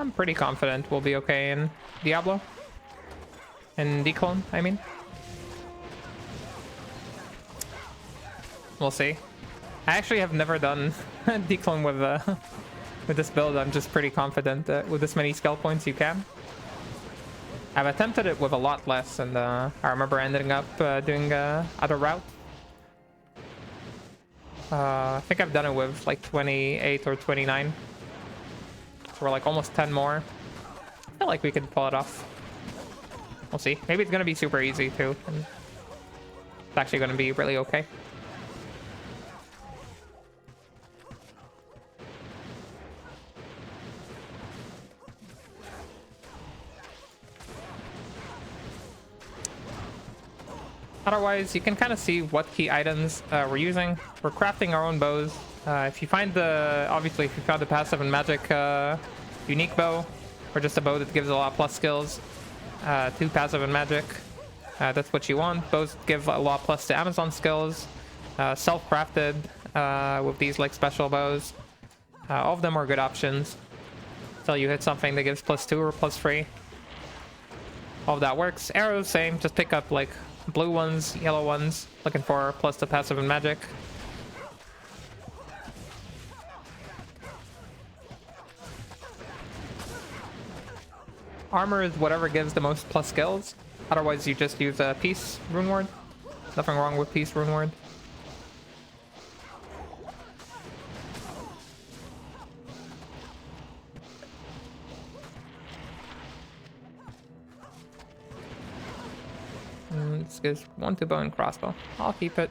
I'm pretty confident we'll be okay in Diablo. In Dclone, I mean. We'll see. I actually have never done Dclone with this build. I'm just pretty confident that with this many skill points you can. I've attempted it with a lot less, and I remember ending up doing other route. I think I've done it with like 28 or 29. So we're like almost 10 more. I feel like we could pull it off. We'll see. Maybe it's gonna be super easy too. And it's actually gonna be really okay. Otherwise, you can kind of see what key items we're using. We're crafting our own bows. If you find obviously if you found the passive and magic unique bow, or just a bow that gives a lot plus skills, 2 passive and magic, that's what you want. Bows give a lot plus to Amazon skills, self-crafted with these like special bows. All of them are good options until you hit something that gives +2 or +3. All of that works. Arrows, same. Just pick up like blue ones, yellow ones, looking for plus to passive and magic. Armor is whatever gives the most plus skills. Otherwise, you just use a Peace Rune Ward. Nothing wrong with Peace Rune Ward. This gives 1 to bow and crossbow. I'll keep it.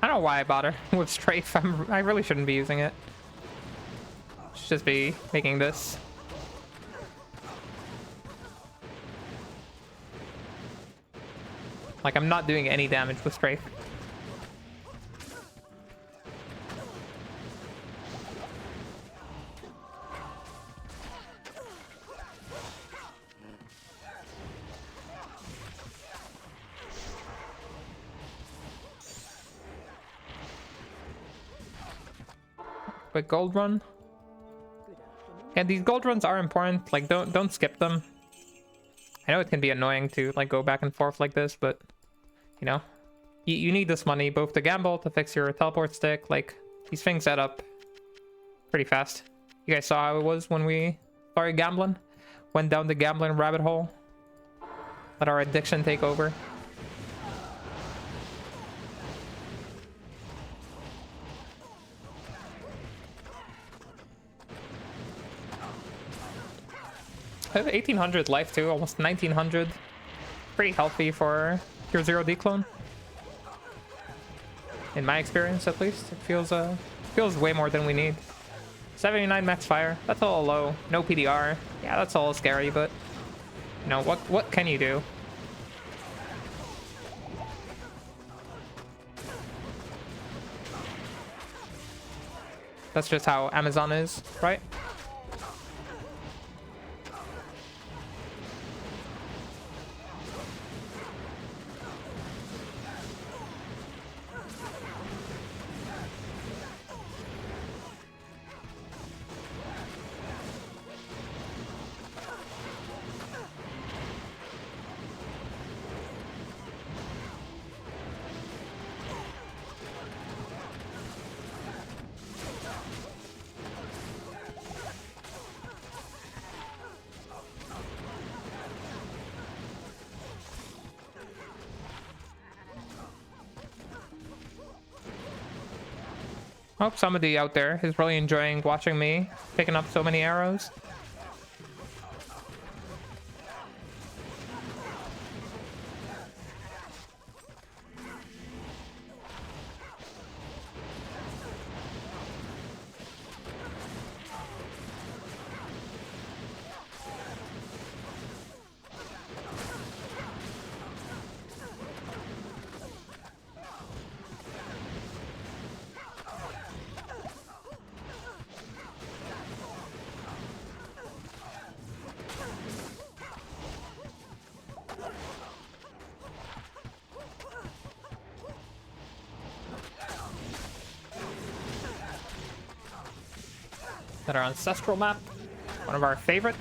I don't know why I bought her with strafe. I really shouldn't be using it. Should just be making this. Like, I'm not doing any damage with strafe. Quick gold run. Yeah, these gold runs are important. Like, don't skip them. I know it can be annoying to like go back and forth like this, but you know, you need this money both to gamble, to fix your teleport stick. Like, these things add up pretty fast. You guys saw how it was when we started gambling, went down the gambling rabbit hole, let our addiction take over. I have 1800 life too, almost 1900. Pretty healthy for Tier 0 Dclone. In my experience, at least. It feels way more than we need. 79 max fire, that's all low. No PDR. Yeah, that's all scary, but you know, what can you do? That's just how Amazon is, right? Hope somebody out there is really enjoying watching me picking up so many arrows. That our ancestral map, one of our favorites.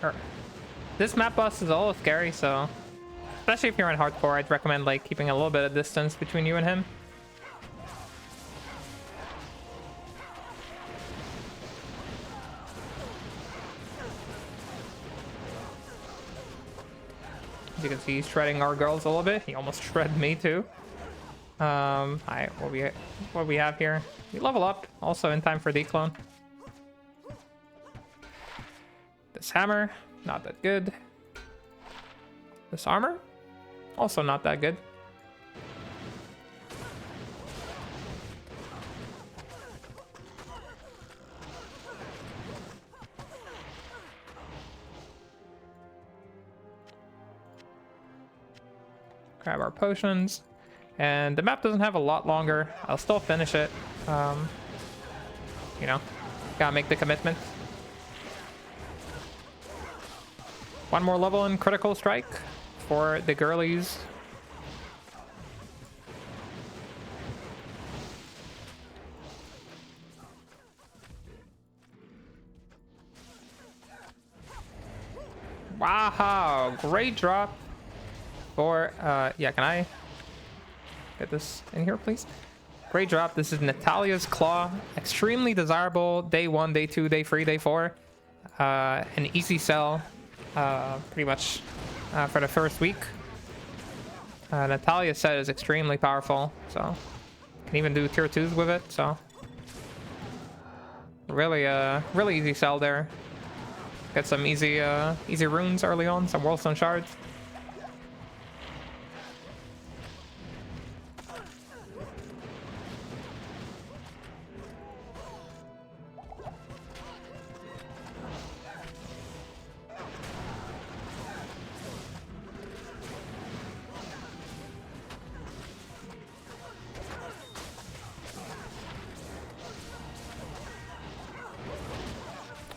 Sure. This map boss is a little scary, so especially if you're in hardcore, I'd recommend like keeping a little bit of distance between you and him. As you can see, he's shredding our girls a little bit. He almost shredded me too. Alright, what we have here? We level up, also in time for Dclone. This hammer, not that good. This armor, also not that good. Grab our potions. And the map doesn't have a lot longer. I'll still finish it. You know, gotta make the commitment. One more level in critical strike for the girlies. Wow, great drop. For, yeah, can I get this in here, please? Great drop. This is Natalia's Claw. Extremely desirable. Day 1, Day 2, Day 3, Day 4. An easy sell, pretty much, for the first week. Natalia's set is extremely powerful, so can even do tier 2s with it, so Really, really easy sell there. Get some easy, easy runes early on, some Worldstone shards.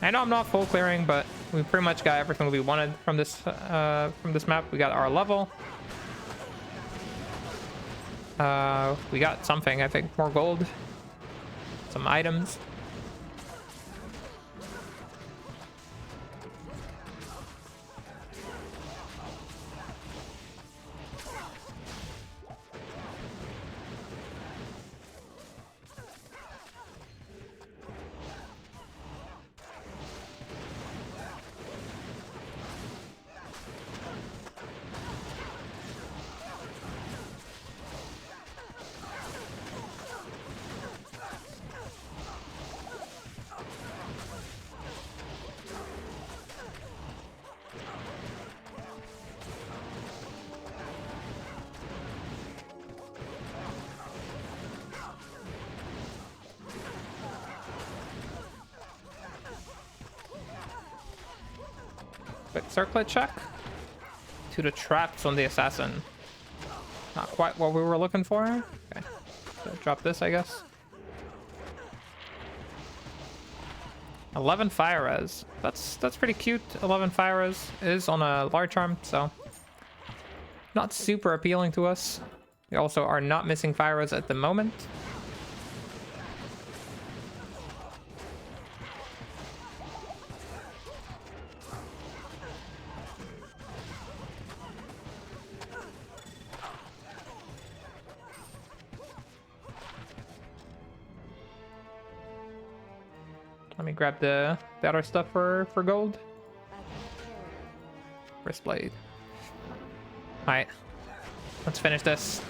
I know I'm not full clearing, but we pretty much got everything we wanted from this map. We got our level. We got something, I think, more gold, some items. Quick circlet check to the traps on the assassin. Not quite what we were looking for. Okay, so drop this, I guess. 11 fire res. That's pretty cute. 11 fire res is on a large arm, so not super appealing to us. We also are not missing fire res at the moment. Let me grab the other stuff for gold. Wrist blade. Alright. Let's finish this.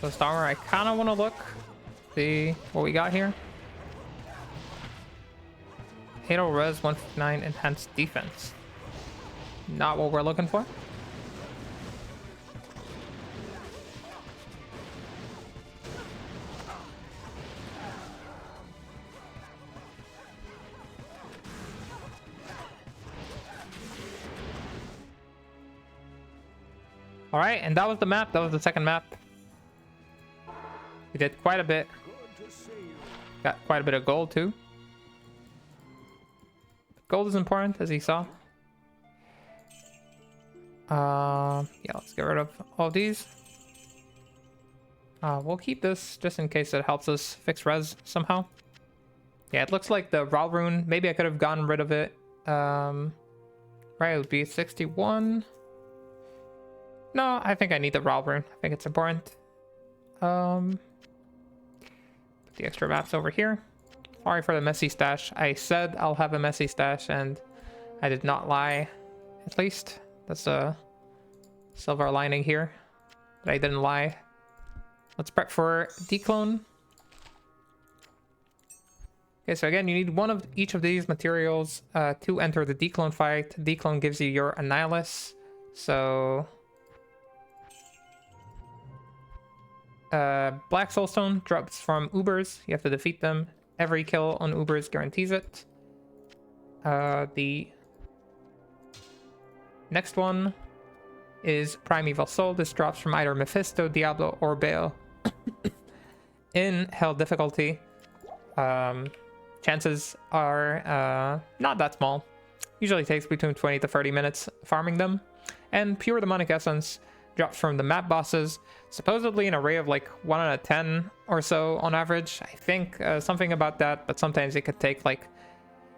So Starmer, I kind of want to look, see what we got here. 80 res, 159 enhanced defense. Not what we're looking for. All right, and that was the map. That was the second map. We did quite a bit. Got quite a bit of gold too. Gold is important, as you saw. Yeah, let's get rid of all these. We'll keep this just in case it helps us fix res somehow. Yeah, it looks like the Raw rune. Maybe I could have gotten rid of it. Right, it would be 61. No, I think I need the Raw rune. I think it's important. Put the extra maps over here. Sorry for the messy stash. I said I'll have a messy stash, and I did not lie. At least that's a silver lining here. But I didn't lie. Let's prep for Dclone. Okay, so again, you need one of each of these materials to enter the Dclone fight. Dclone gives you your Annihilus. So Black Soulstone drops from Ubers. You have to defeat them. Every kill on Ubers guarantees it. The next one is Primeval Soul. This drops from either Mephisto, Diablo, or Baal. In Hell difficulty. Chances are not that small. Usually takes between 20 to 30 minutes farming them. And pure demonic essence drops from the map bosses, supposedly an array of like 1 out of 10 or so on average. I think something about that, but sometimes it could take like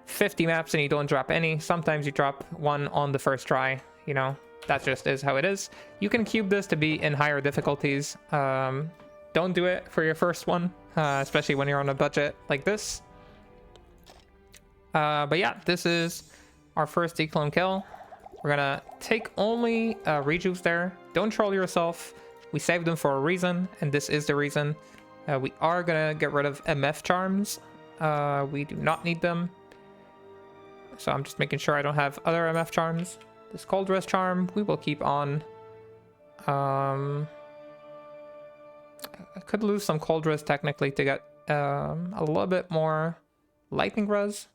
50 maps and you don't drop any. Sometimes you drop one on the first try, you know, that just is how it is. You can cube this to be in higher difficulties. Don't do it for your first one, especially when you're on a budget like this. But yeah, this is our first Dclone kill. We're gonna take only rejuves there. Don't troll yourself. We saved them for a reason, and this is the reason. We are gonna get rid of MF charms. We do not need them. So I'm just making sure I don't have other MF charms. This cold rest charm, we will keep on. I could lose some cold rest technically to get a little bit more lightning res.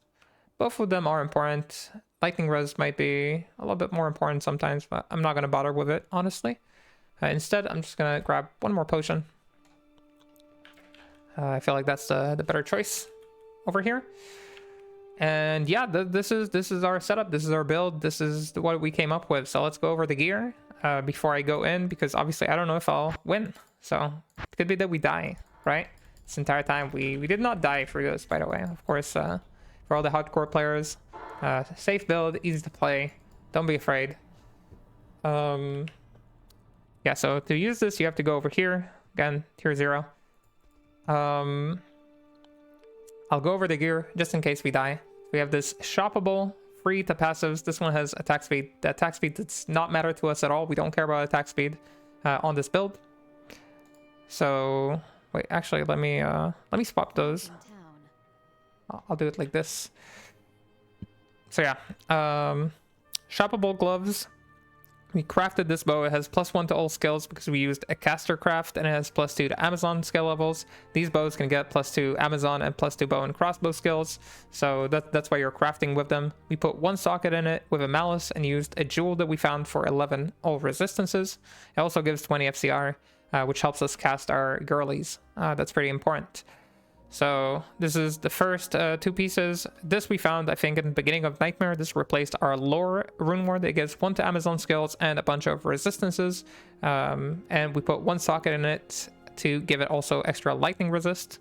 Both of them are important. Lightning res might be a little bit more important sometimes, but I'm not going to bother with it, honestly. Instead, I'm just going to grab one more potion. I feel like that's the better choice over here. And yeah, this is our setup. This is our build. This is what we came up with. So let's go over the gear before I go in, because obviously I don't know if I'll win. So it could be that we die, right? This entire time we did not die for this, by the way. Of course, for all the hardcore players, safe build, easy to play. Don't be afraid. Yeah, so to use this, you have to go over here. Again, tier 0. I'll go over the gear just in case we die. We have this shoppable, free to passives. This one has attack speed. The attack speed does not matter to us at all. We don't care about attack speed on this build. So wait, actually, let me swap those. I'll do it like this. So yeah, shoppable gloves. We crafted this bow. It has +1 to all skills because we used a caster craft, and it has +2 to Amazon skill levels. These bows can get +2 Amazon and +2 bow and crossbow skills. So that's why you're crafting with them. We put one socket in it with a malice and used a jewel that we found for 11 all resistances. It also gives 20 FCR, which helps us cast our girlies. That's pretty important. So this is the first 2 pieces. This we found, I think, in the beginning of Nightmare. This replaced our lore rune ward. It gives 1 to Amazon skills and a bunch of resistances. And we put 1 socket in it to give it also extra lightning resist.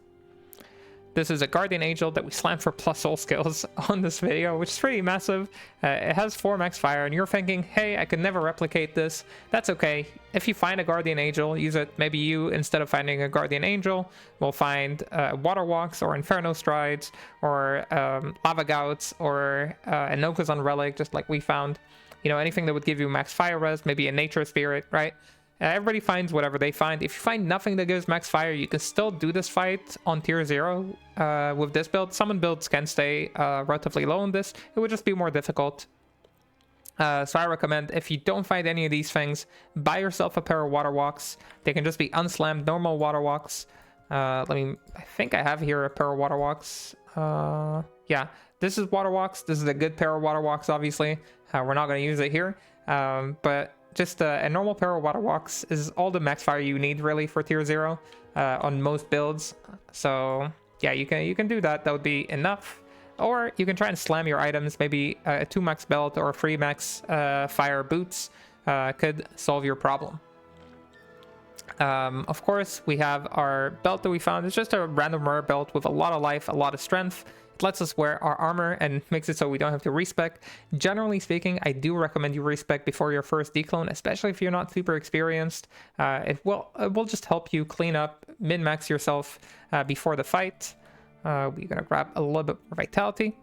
This is a Guardian Angel that we slammed for plus soul skills on this video, which is pretty massive. It has 4 max fire, and you're thinking, hey, I could never replicate this. That's okay. If you find a Guardian Angel, use it. Maybe you, instead of finding a Guardian Angel, will find Water Walks or Inferno Strides or Lava Gouts or an Okazon Relic, just like we found. You know, anything that would give you max fire res, maybe a Nature Spirit, right? Everybody finds whatever they find. If you find nothing that gives max fire, you can still do this fight on tier 0 with this build. Summon builds can stay relatively low on this. It would just be more difficult. So I recommend, if you don't find any of these things, buy yourself a pair of Water Walks. They can just be unslammed, normal Water Walks. I think I have here a pair of Water Walks. Yeah, this is Water Walks. This is a good pair of Water Walks, obviously. We're not going to use it here. But just a normal pair of Water Walks is all the max fire you need really for tier 0 on most builds. So yeah, you can do that. That would be enough. Or you can try and slam your items. Maybe a 2 max belt or 3 max fire boots could solve your problem. Of course, we have our belt that we found. It's just a random rare belt with a lot of life, a lot of strength. It lets us wear our armor and makes it so we don't have to respec. Generally speaking, I do recommend you respec before your first Dclone, especially if you're not super experienced. It will just help you clean up, min-max yourself before the fight. We're gonna grab a little bit more vitality.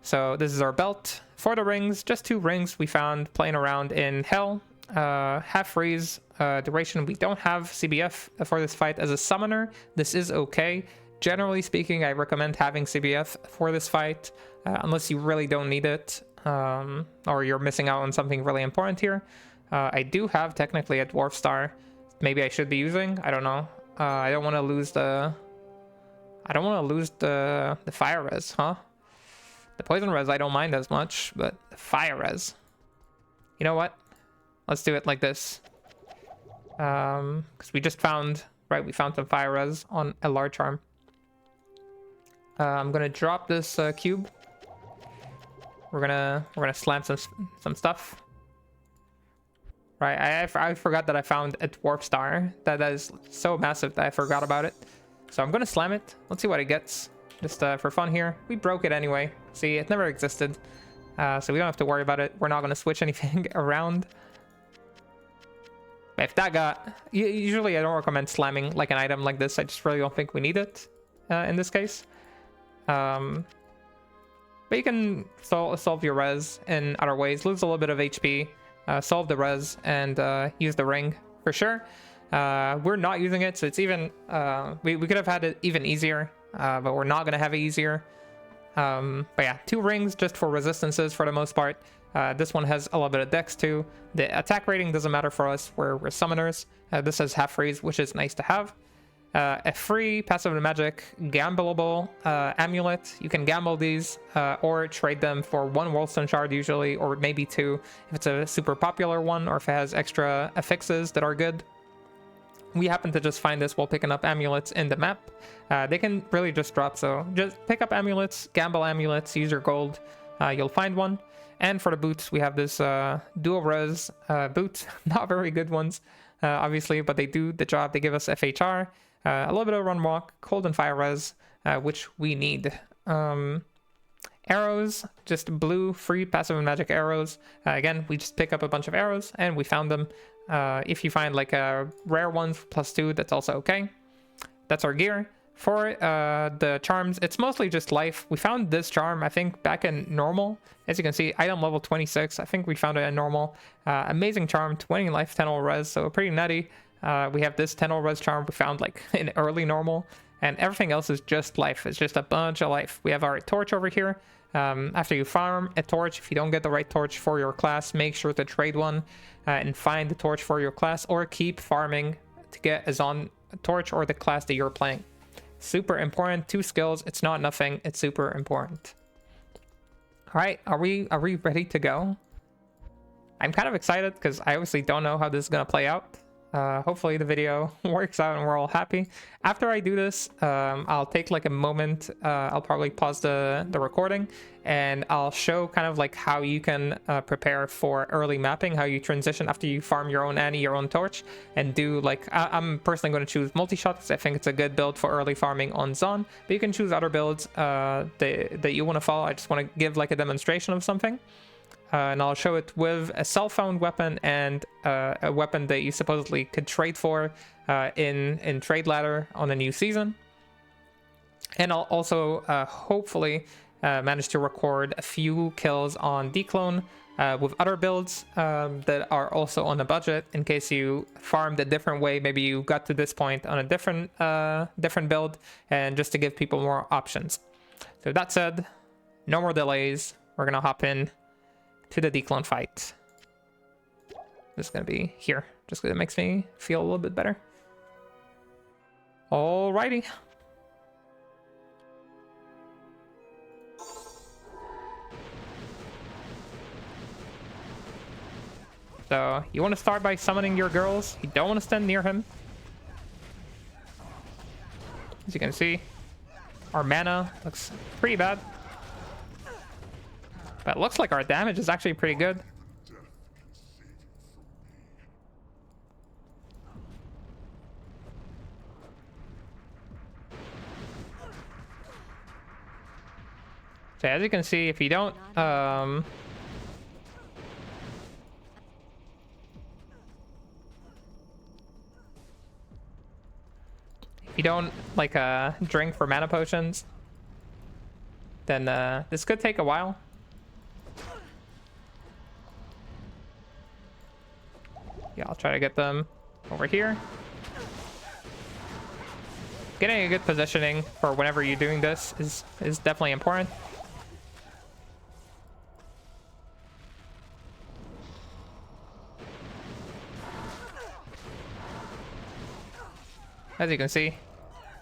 So this is our belt. For the rings, just 2 rings we found playing around in Hell. Half freeze duration. We don't have CBF for this fight as a summoner. This is okay. Generally speaking, I recommend having CBF for this fight, unless you really don't need it, or you're missing out on something really important here. I do have technically a Dwarf Star. Maybe I should be using. I don't know. I don't want to lose the. I don't want to lose the fire res, huh? The poison res I don't mind as much, but the fire res. You know what? Let's do it like this. Because we just found, right? We found some fire res on a large arm. I'm gonna drop this cube. We're gonna slam some stuff. Right, I forgot that I found a dwarf star. That is so massive that I forgot about it. So I'm gonna slam it. Let's see what it gets. Just for fun here. We broke it anyway. See, it never existed. So we don't have to worry about it. We're not gonna switch anything around. If that got... Usually I don't recommend slamming like an item like this. I just really don't think we need it in this case. But you can solve your res in other ways. Lose a little bit of HP. Solve the res and use the ring for sure. We're not using it, so it's even... we could have had it even easier, but we're not going to have it easier. But yeah, 2 rings just for resistances for the most part. This one has a little bit of dex too. The attack rating doesn't matter for us. We're summoners. This has half freeze, which is nice to have. A free passive magic gambleable amulet. You can gamble these or trade them for 1 Worldstone shard usually, or maybe 2 if it's a super popular one, or if it has extra affixes that are good. We happen to just find this while picking up amulets in the map. They can really just drop, so just pick up amulets, gamble amulets, use your gold, you'll find one. And for the boots, we have this dual res boot. Not very good ones, obviously, but they do the job. They give us FHR, a little bit of run walk, cold and fire res, which we need. Arrows, just blue free passive and magic arrows. Again, we just pick up a bunch of arrows and we found them. If you find like rare ones +2, that's also okay. That's our gear. For the charms, it's mostly just life. We found this charm, I think, back in normal. As you can see, item level 26. I think we found it in normal. Amazing charm, 20 life, 10 res, so pretty nutty. We have this 10 res charm we found like in early normal, and everything else is just life. It's just a bunch of life. We have our torch over here. After you farm a torch, if you don't get the right torch for your class, make sure to trade one and find the torch for your class, or keep farming to get a Zon torch or the class that you're playing. Super important. 2 skills. It's not nothing. It's super important. All right, are we ready to go? I'm kind of excited because I obviously don't know how this is gonna play out. Hopefully the video works out and we're all happy. After I do this, I'll take like a moment. I'll probably pause the recording and I'll show kind of like how you can prepare for early mapping, how you transition after you farm your own Annie, your own torch, and do like, I'm personally going to choose multi-shot because I think it's a good build for early farming on Zon, but you can choose other builds that you want to follow. I just want to give like a demonstration of something. And I'll show it with a cell-found weapon and a weapon that you supposedly could trade for in Trade Ladder on a new season. And I'll also hopefully manage to record a few kills on Dclone with other builds that are also on a budget, in case you farmed a different way. Maybe you got to this point on a different build, and just to give people more options. So that said, no more delays. We're gonna hop in to the Dclone fight. This is gonna be here, just because it makes me feel a little bit better. Alrighty. So you want to start by summoning your girls. You don't want to stand near him. As you can see, our mana looks pretty bad. But it looks like our damage is actually pretty good. So as you can see, if you don't like drink for mana potions, then this could take a while. Yeah, I'll try to get them over here. Getting a good positioning for whenever you're doing this is definitely important. As you can see,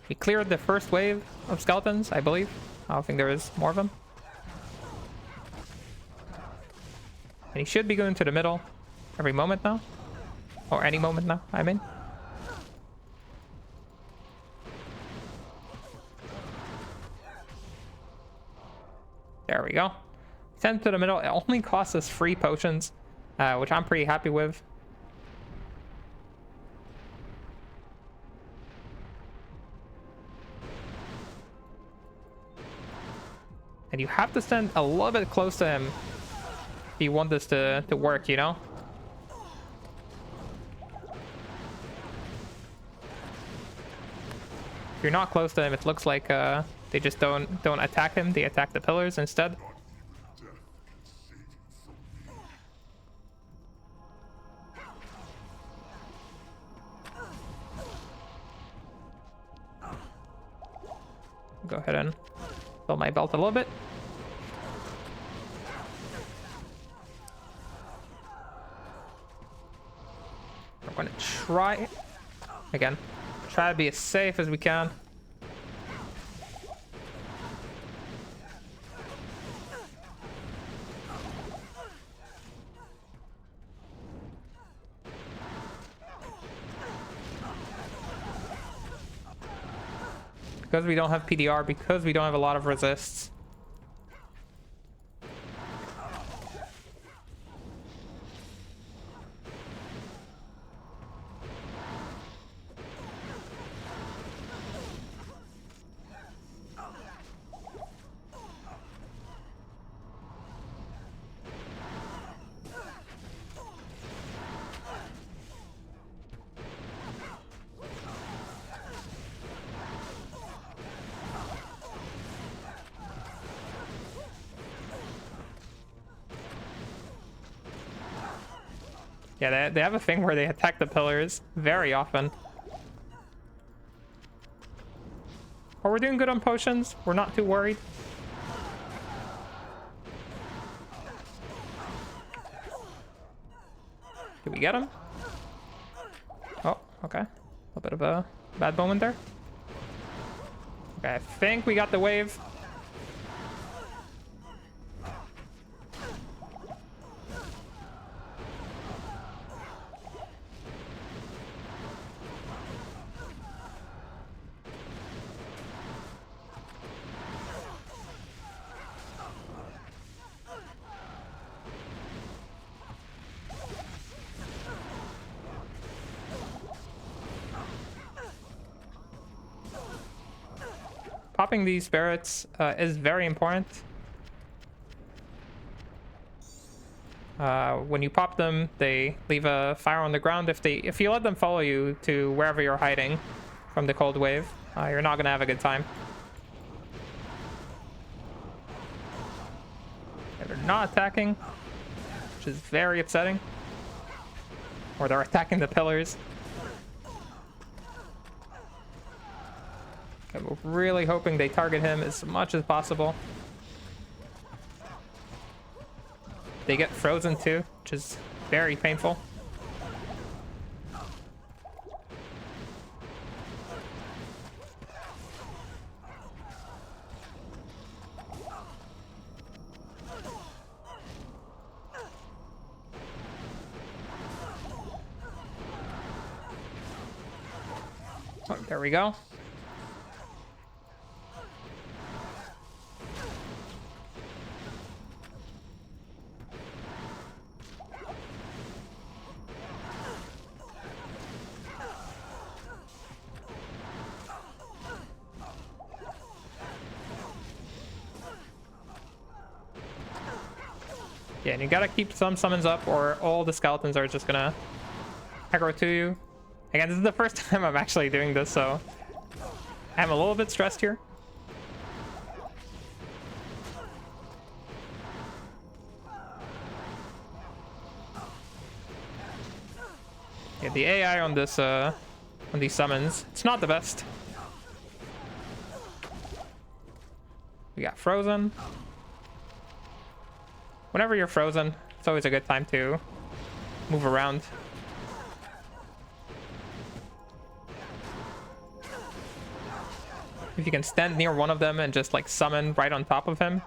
we cleared the first wave of skeletons, I believe. I don't think there is more of them. And he should be going to the middle every moment now. Or any moment now, I mean. There we go. Send to the middle. It only costs us 3 potions, which I'm pretty happy with. And you have to stand a little bit close to him if you want this to work, you know? If you're not close to him, it looks like they just don't attack him. They attack the pillars instead. Go ahead and fill my belt a little bit. We're going to try again. Try to be as safe as we can. Because we don't have PDR, because we don't have a lot of resists. Yeah, they have a thing where they attack the pillars very often. But we're doing good on potions. We're not too worried. Did we get him? Oh, okay. A little bit of a bad moment there. Okay, I think we got the wave. Popping these spirits is very important. When you pop them, they leave a fire on the ground. If you let them follow you to wherever you're hiding from the cold wave, you're not gonna have a good time. They're not attacking, which is very upsetting. Or they're attacking the pillars. Okay, we're really hoping they target him as much as possible. They get frozen too, which is very painful. Oh, there we go. Yeah, and you gotta keep some summons up or all the skeletons are just gonna aggro to you. Again, this is the first time I'm actually doing this, so I'm a little bit stressed here. Yeah, the AI on this on these summons, it's not the best. We got frozen. Whenever you're frozen, it's always a good time to move around. If you can stand near one of them and just like summon right on top of him,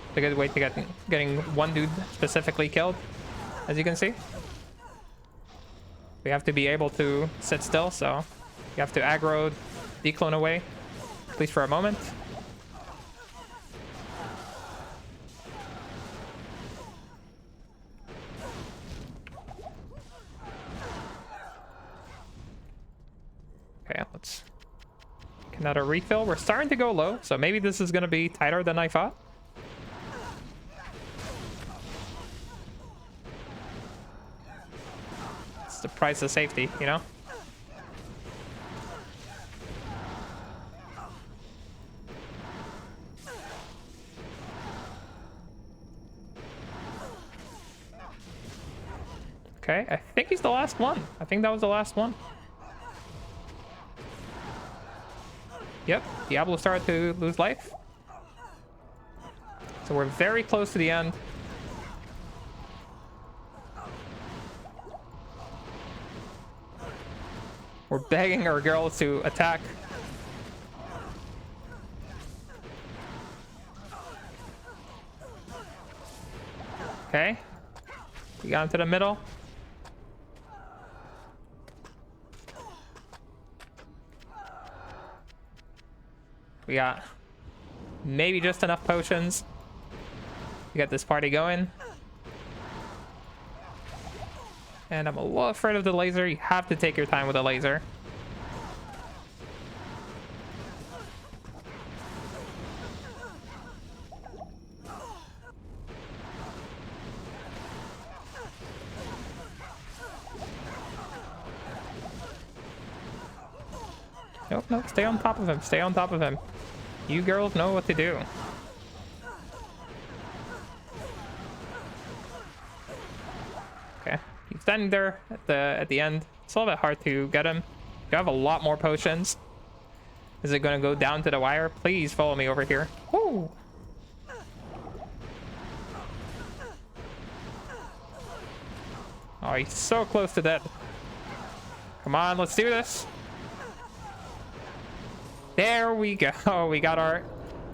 it's a good way to getting one dude specifically killed, as you can see. We have to be able to sit still, so you have to aggro Dclone away, at least for a moment. Another refill. We're starting to go low, so maybe this is going to be tighter than I thought. It's the price of safety, you know? Okay, I think he's the last one. I think that was the last one. Yep, Diablo started to lose life. So we're very close to the end. We're begging our girls to attack. Okay. We got into the middle. We got maybe just enough potions to get this party going. And I'm a little afraid of the laser. You have to take your time with the laser. Nope, nope, stay on top of him. Stay on top of him. You girls know what to do. Okay, he's standing there at the end. It's a little bit hard to get him. You have a lot more potions. Is it gonna go down to the wire? Please follow me over here. Woo! Oh, he's so close to dead. Come on, let's do this. There we go. We got our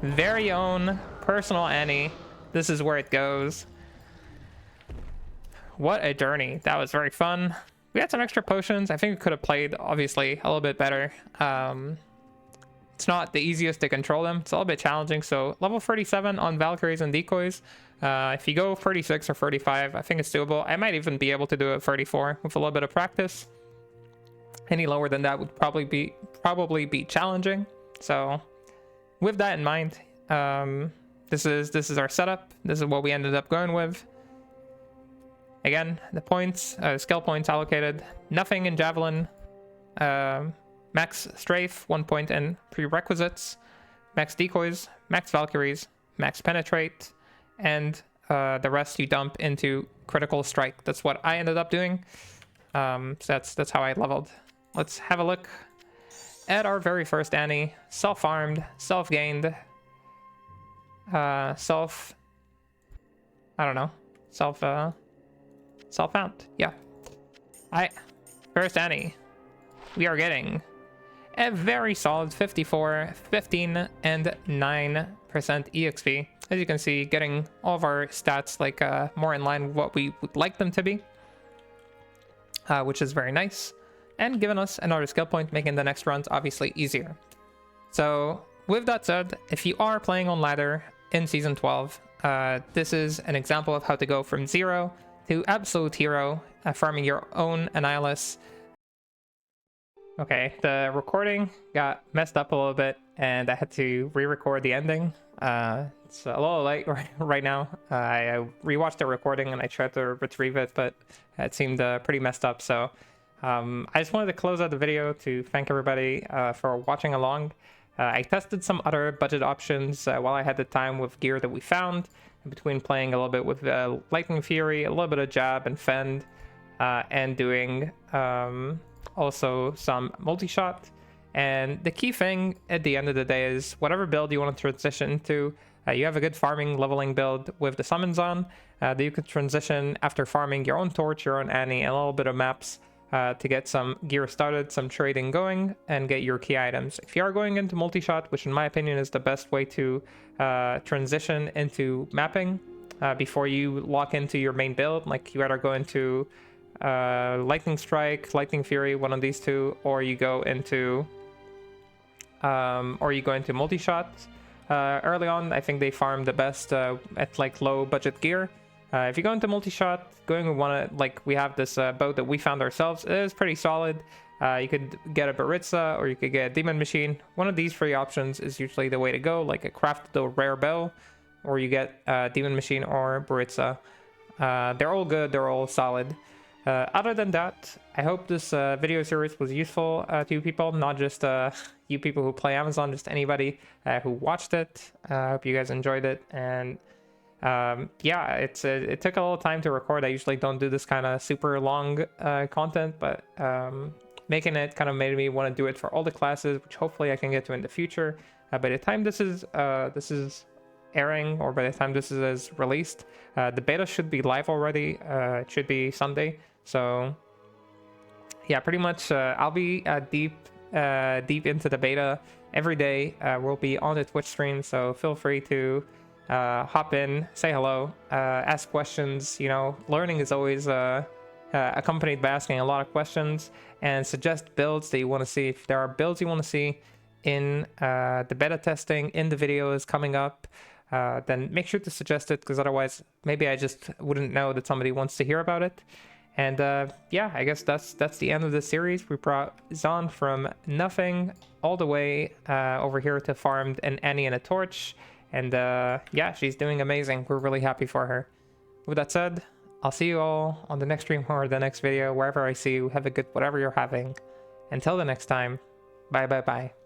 very own personal Annie. This is where it goes. What a journey. That was very fun. We had some extra potions. I think we could have played, obviously, a little bit better. It's not the easiest to control them. It's a little bit challenging. So level 37 on Valkyries and Decoys. If you go 36 or 35, I think it's doable. I might even be able to do it 34 with a little bit of practice. Any lower than that would probably be challenging. So with that in mind, this is our setup. This is what we ended up going with. Again, the points, skill points allocated. Nothing in Javelin. Max Strafe, 1 point in prerequisites. Max Decoys, Max Valkyries, Max Penetrate, and the rest you dump into Critical Strike. That's what I ended up doing. So that's how I leveled. Let's have a look at our very first Annie. Self-farmed, self-gained, I don't know, self-found. Yeah. First Annie. We are getting a very solid 54, 15, and 9% EXP. As you can see, getting all of our stats like more in line with what we would like them to be, which is very nice, and giving us another skill point, making the next runs obviously easier. So with that said, if you are playing on ladder in season 12, this is an example of how to go from 0 to absolute hero, farming your own Annihilus. Okay, the recording got messed up a little bit and I had to re-record the ending. It's a little late right now. I rewatched the recording and I tried to retrieve it, but it seemed pretty messed up. So I just wanted to close out the video to thank everybody for watching along. I tested some other budget options while I had the time with gear that we found, in between playing a little bit with Lightning Fury, a little bit of Jab and Fend, and doing also some multi-shot. And the key thing at the end of the day is whatever build you want to transition to, you have a good farming leveling build with the SummonZon that you could transition after farming your own Torch, your own Annie, and a little bit of maps to get some gear started, some trading going, and get your key items. If you are going into multi-shot, which in my opinion is the best way to transition into mapping before you lock into your main build, like you either go into Lightning Strike, Lightning Fury, one of these two, or you go into multi-shot. Early on, I think they farm the best at like low budget gear. If you go into multi-shot, going with one, like we have this boat that we found ourselves, it is pretty solid. You could get a Baritza or you could get a Demon Machine. One of these 3 options is usually the way to go, like a crafted or rare bow, or you get Demon Machine or Baritza. They're all good, they're all solid. Other than that, I hope this video series was useful to you people, not just you people who play Amazon, just anybody who watched it. I hope you guys enjoyed it, and yeah, it took a little time to record. I usually don't do this kind of super long content, but making it kind of made me want to do it for all the classes, which hopefully I can get to in the future. By the time this is airing, or by the time this is released, the beta should be live already. It should be Sunday, so yeah, pretty much I'll be deep into the beta every day. We'll be on the Twitch stream, so feel free to hop in, say hello, ask questions. You know, learning is always accompanied by asking a lot of questions, and suggest builds that you want to see. If there are builds you want to see in the beta testing, in the videos coming up, then make sure to suggest it, because otherwise maybe I just wouldn't know that somebody wants to hear about it. And yeah, I guess that's the end of this series. We brought Zon from nothing all the way over here to farmed an Annie and a torch, and yeah, she's doing amazing. We're really happy for her. With that said, I'll see you all on the next stream or the next video, wherever I see you. Have a good whatever you're having. Until the next time, bye bye bye.